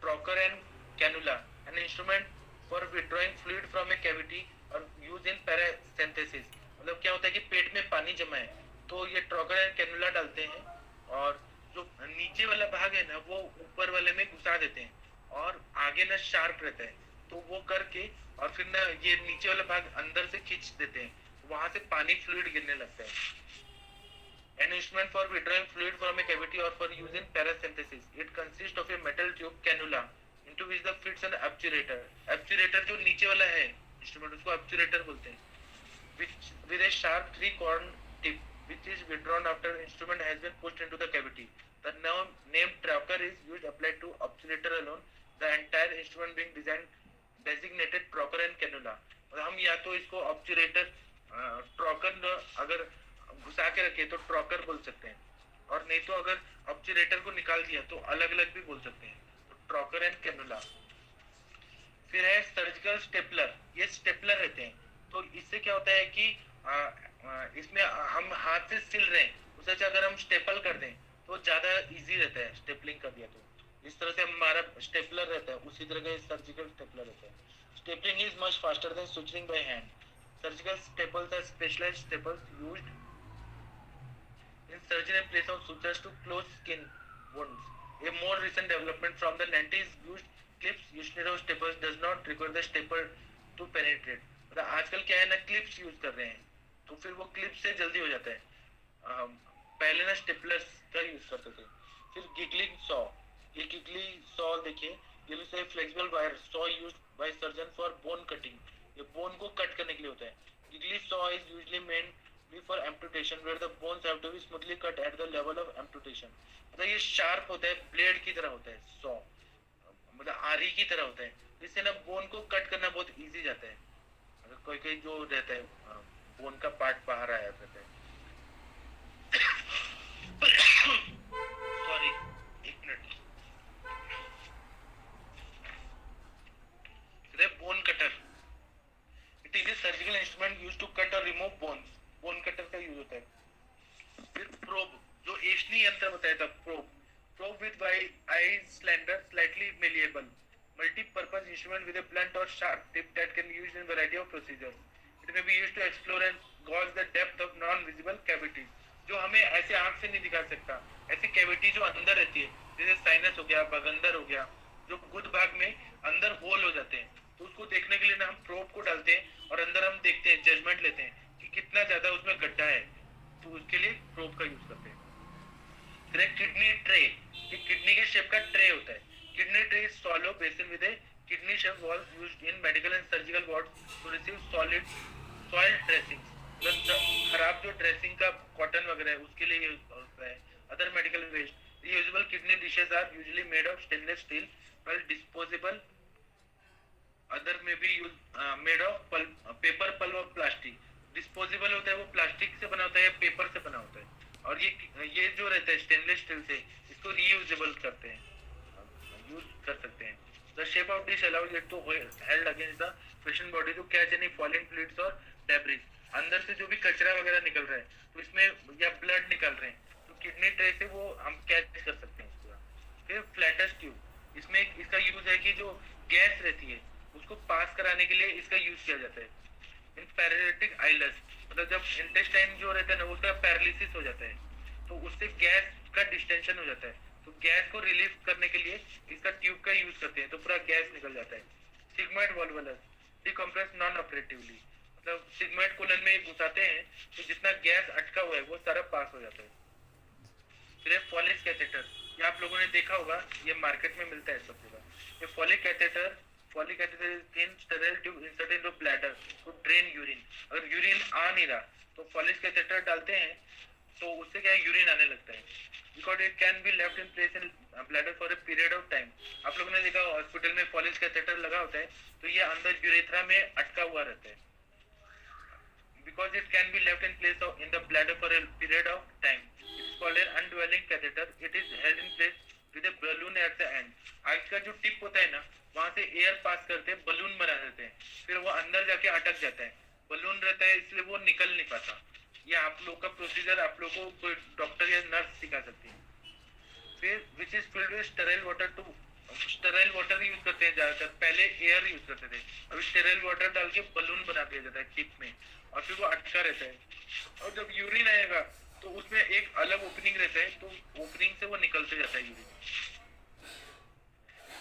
trocar and cannula, an instrument for withdrawing fluid from a cavity और यूज इन पैरासिंथेसिस। मतलब क्या होता है कि पेट में पानी जमा है तो ये ट्रॉकर एंड कैनुला डालते हैं, और जो नीचे वाला भाग है ना वो ऊपर वाले में घुसा देते हैं, और आगे ना शार्प रहता है तो वो करके और फिर ना ये नीचे वाला भाग अंदर से खींच देते हैं, वहां से पानी फ्लूइड गिरने लगता है। An instrument for withdrawing fluid from a cavity or for use in paracentesis. It consists of a metal tube cannula into which the fits an obturator. Obturator जो नीचे वाला है इंस्ट्रूमेंट उसको obturator बोलते हैं। Which with a sharp 3-corn tip which is withdrawn after instrument has been pushed into the cavity. The name trocar is used applied to obturator alone. The entire instrument being designated trocar and cannula. और हम या तो इसको obturator trocar अगर घुसा के रखे तो ट्रॉकर बोल सकते हैं, और नहीं तो अगर ऑब्चुरेटर को निकाल दिया तो अलग अलग भी बोल सकते हैं, तो ट्रॉकर एंड कैनुला। फिर है सर्जिकल स्टेपलर, ये स्टेपलर रहते हैं, तो इससे क्या होता है कि इसमें हम हाथ से सिल रहे हैं उससे अच्छा अगर हम स्टेपल कर दें तो ज्यादा इजी रहता है, स्टेपलिंग कर दिया तो इस तरह से हमारा स्टेपलर रहता है, उसी तरह का सर्जिकल स्टेपलर रहता है। Stapling is much faster than suturing by hand. Surgical staples are specialised staples used in surgery in place of sutures to close skin wounds. A more recent development from the 90s used clips. Universal staples does not require the staple to penetrate. मतलब आजकल क्या है ना clips use कर रहे हैं तो फिर वो क्लिप्स से जल्दी हो जाता है। पहले ना स्टेपलर्स का यूज करते थे। फिर गिगलिंग सॉ, ये गिगलिंग सॉ देखिए, ये भी flexible wire saw used by surgeon for bone cutting. ये बोन को कट करने के लिए होता है। Giggling saw is usually meant for amputation where the bones have to be smoothly cut at the level of amputation। मतलब ये sharp होता है, ब्लेड की तरह होता है, सॉ मतलब आरी की तरह होता है, जिससे ना बोन को कट करना बहुत इजी जाता है। अगर कोई कोई जो रहता है बोन का पार्ट बाहर आया रहता है। सॉरी एक minute. Bone cutter, it is a surgical instrument used to cut और रिमूव बोन्स। बोन कटर का यूज होता है। फिर प्रोब, जो एशनी यंत्र बताया था, probe with eye slender slightly malleable multi-purpose instrument with a blunt or sharp tip that can be used in variety of procedures. It may be used to explore and gauge the depth of non-visible cavities, जो हमें ऐसे आंख से नहीं दिखा सकता, ऐसी cavity जो अंदर रहती है, जैसे साइनस हो गया, बगंदर हो गया, जो गुद भाग में अंदर होल हो जाते हैं, तो उसको देखने के लिए ना हम प्रोब को डालते हैं और अंदर हम देखते हैं, जजमेंट लेते हैं कि कितना ज्यादा उसमें गड्ढा है, तो उसके लिए प्रोब का यूज करते हैं। फिर एक किडनी ट्रे, ये किडनी के शेप का ट्रे होता है। Kidney tray is shallow basin with a kidney shape wall used in medical and surgical wards to receive solid soil dressings, खराब जो ड्रेसिंग का कॉटन वगैरह है उसके लिए यूज होता है। Other medical waste, reusable kidney dishes are usually made of stainless steel, while disposable other may be made of paper, pulp or plastic। Disposable होता है वो प्लास्टिक से बना होता है या पेपर से बना होता है, और ये जो रहता है स्टेनलेस स्टील से, इसको रीयूजेबल करते हैं, यूज कर सकते हैं। The shape of dish allows it to held against the patient body to catch any falling fluids or debris। अंदर से जो भी कचरा वगैरह निकल रहा है तो इसमें, या ब्लड निकल रहे हैं, तो किडनी ट्रे से वो हम कैच कर सकते हैं इसको। फिर फ्लैटस ट्यूब, इसमें इसका यूज है कि जो गैस रहती है उसको पास कराने के लिए इसका यूज किया जाता है। इन पैरालिटिक आइलस, मतलब जब इंटेस्टाइन जो रहता है ना उसका पैरालिसिस हो जाता है, तो उससे गैस का डिस्टेंशन हो जाता है, तो गैस को रिलीव करने के लिए इसका ट्यूब का यूज करते हैं, तो पूरा गैस निकल जाता है। Sigmoid volvulus, decompress non operatively, मतलब सिग्मोइड कोलन में घुसाते हैं तो जितना गैस अटका हुआ है वो सारा पास हो जाता है। फिर फॉलिक कैथेटर, ये आप लोगों ने देखा होगा, ये मार्केट में मिलता है सब जगह। ये Foley catheter is thin sterile tube inserted into bladder to drain urine. अगर यूरिन आ नहीं रहा तो फॉलिक कैथेटर डालते हैं, तो उससे क्या यूरिन आने लगता है। Because it can be left in place in bladder for a period of time. आप लोगों ने देखा हॉस्पिटल में फॉलिक कैथेटर लगा होता है, तो ये अंदर यूरेथ्रा में अटका हुआ रहता है। Because it can be left in place in the bladder for a period of time, it is called an undwelling catheter। It is held in place with a balloon at the end। आग का जो tip होता है ना, वहां से air pass करते हैं, बलून बना देते हैं, फिर वो अंदर जाके अटक जाता है। बलून रहता है इसलिए वो निकल नहीं पाता। ये आप लोग का प्रोसीजर आप लोग को कोई डॉक्टर या नर्स सिखा सकती है। फिर which is filled with sterile water to, sterile water use करते हैं ज्यादातर, पहले एयर यूज करते थे, अभी स्टेराइल वाटर डाल के बलून बना दिया जाता है टिप में, और फिर वो अटका रहता है। और जब यूरिन आएगा तो उसमें एक अलग ओपनिंग रहता है, तो ओपनिंग से वो निकलते जाता है यूरिन।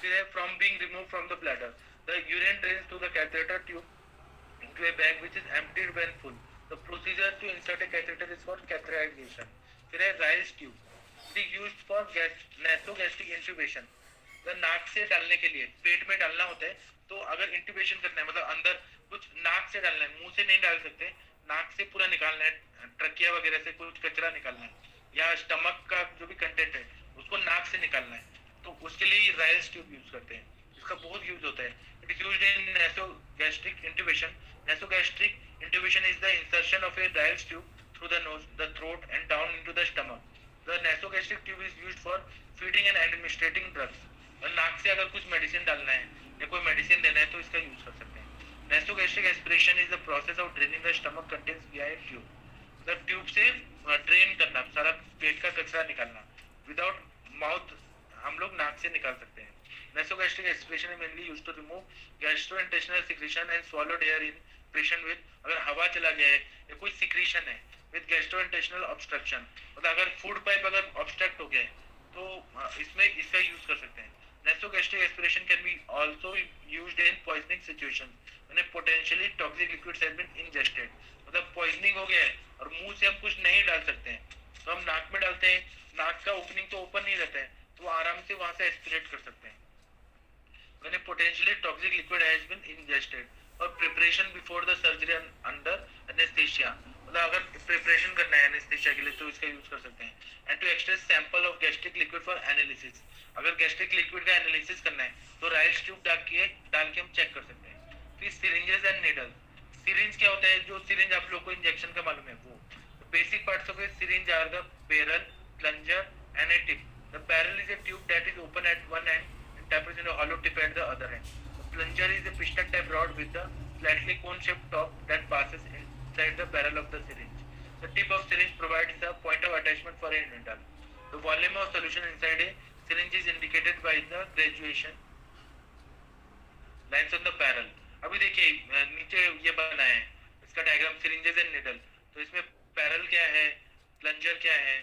फिर है from being remove from the bladder, the urine drains to the catheter tube into a bag which is emptied when full. The procedure to insert a catheter is called catheterisation. फिर है Ryle's tube, it is used for nasogastric intubation. नाक से डालने के लिए, पेट में डालना होता है, तो अगर इंट्यूबेशन करना है, मतलब अंदर कुछ नाक से डालना है, मुंह से नहीं डाल सकते, नाक से पूरा निकालना है, ट्रकिया वगैरह से कुछ कचरा निकालना है, या स्टमक का जो भी कंटेंट है उसको नाक से निकालना है, तो उसके लिए राइज ट्यूब यूज करते हैं। इसका बहुत यूज होता है। It is used in nasogastric intubation. Nasogastric intubation is the insertion of A rise tube through the nose, the throat and down into the stomach. The nasogastric tube is used for feeding and administrating drugs. और नाक से अगर कुछ medicine डालना है या कोई medicine देना है तो इसका यूज कर सकते हैं। Nasogastric aspiration is the process of draining the stomach contents विया ए ट्यूब। मतलब ट्यूब से ड्रेन करना, सारा पेट का कचरा निकालना। विदाउट माउथ हम लोग नाक से निकाल सकते हैं। Nasogastric aspiration is mainly used to remove gastrointestinal secretion and swallowed air in patient with, अगर हवा चला गया है या कोई सिक्रीशन है विद गैस्ट्रोइंटेस्टिनल ऑब्स्ट्रक्शन, मतलब अगर फूड पाइप अगर ऑब्स्ट्रक्ट हो गया है तो इसमें इसका यूज कर सकते हैं। Nasogastric aspiration can be also used in poisoning situations when a potentially toxic liquids have been ingested। मतलब पॉइजनिंग हो गया है और मुंह से हम कुछ नहीं डाल सकते हैं, तो हम नाक में डालते हैं, नाक का ओपनिंग तो ओपन नहीं रहता है, तो वो आराम से वहां से एस्पिरेट कर सकते हैं। when a potentially toxic liquid has been ingested, और preparation before the surgery under anesthesia, मतलब अगर प्रिपरेशन करना है एनेस्थीसिया के लिए तो इसका यूज कर सकते हैं। And to extract sample of gastric liquid for analysis, अगर गैस्ट्रिक लिक्विड का एनालिसिस करना है तो राइस ट्यूब डाल के हम चेक कर सकते हैं। फिर सिरिंजेस एंड नीडल, सिरिंज क्या होता है, जो सिरिंज आप लोग को इंजेक्शन का मालूम है वो। Basic parts of a syringe are the barrel, plunger and a tip. The barrel is a tube that is open at one end and tapped in a hollow tip at the other end. The plunger is a piston type rod with the slightly cone-shaped top that passes inside the barrel of the syringe. The tip of syringe provides the point of attachment for a needle. The volume of solution inside a syringe is indicated by the graduation lines on the barrel। अभी देखिए नीचे ये बना है इसका diagram, syringes and needle। तो इसमें parallel क्या है, प्लंजर क्या है,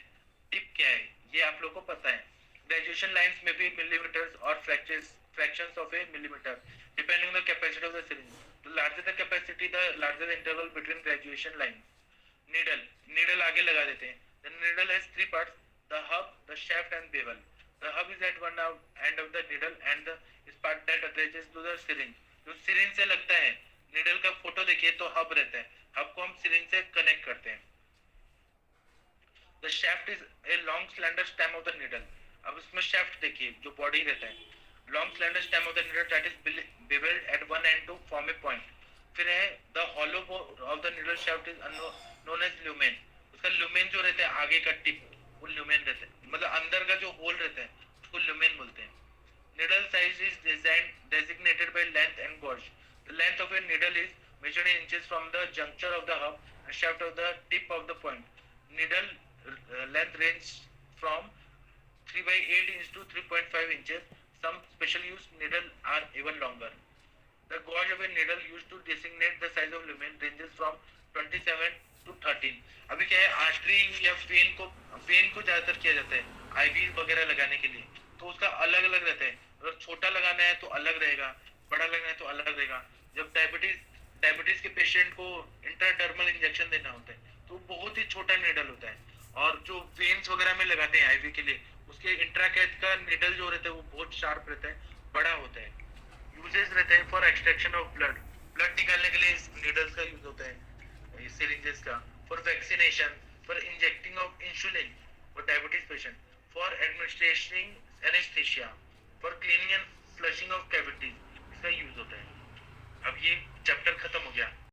टिप क्या है, ये आप लोग को पता है. ग्रेजुएशन लाइंस में भी मिलीमीटर्स और fractions of a millimeter depending on the capacity of the syringe. The larger the capacity, the larger the interval between graduation lines. Needle आगे लगा देते हैं. The needle has three parts: the hub, the shaft and bevel. The hub is at one end of the needle and the is part that attaches to the syringe. जो syringe से लगता है, needle का photo देखिए तो hub रहता है, hub को हम syringe से connect करते हैं. The shaft is a long slender stem of the needle. अब इसमें shaft देखिए जो body रहता है, long slender stem of the needle that is beveled at one end to form a point. फिर है the hollow of the needle shaft is known as lumen. उसका lumen जो रहता है आगे का टिप, वो lumen रहता है, मतलब अंदर का जो होल रहता है उसको lumen बोलते हैं. Needle size is designated by length and gauge. The length of a needle is measured in inches from the juncture of the hub and shaft of the tip of the point. Needle length range from 3 by 8 inches to 3.5 inches. Some special use needle are even longer. The gauge of a needle used to designate the size of lumen ranges from 27 to 13. अभी क्या है, artery या when को ज्यादातर किया जाता है ivy वगैरह लगाने के लिए, तो उसका अलग अलग रहता है. अगर छोटा लगाना है तो अलग रहेगा, बड़ा लगाना है तो अलग रहेगा. जब डायबिटीज के पेशेंट को इंट्राडर्मल इंजेक्शन देना होता है तो बहुत ही छोटा नीडल होता है, और जो वेन्स वगैरह में लगाते हैं आईवी के लिए उसके इंट्राकैथ का नीडल जो रहता है वो बहुत शार्प रहता है, बड़ा होता है. यूजेस रहते हैं फॉर एक्सट्रैक्शन ऑफ ब्लड निकालने के लिए इस नीडल्स का यूज होता है, सिरिंजेस का. For vaccination, for injecting of insulin for diabetes patient, for administration anaesthesia, for cleaning and flushing of cavities, इसका यूज होता है. अब ये चैप्टर खत्म हो गया.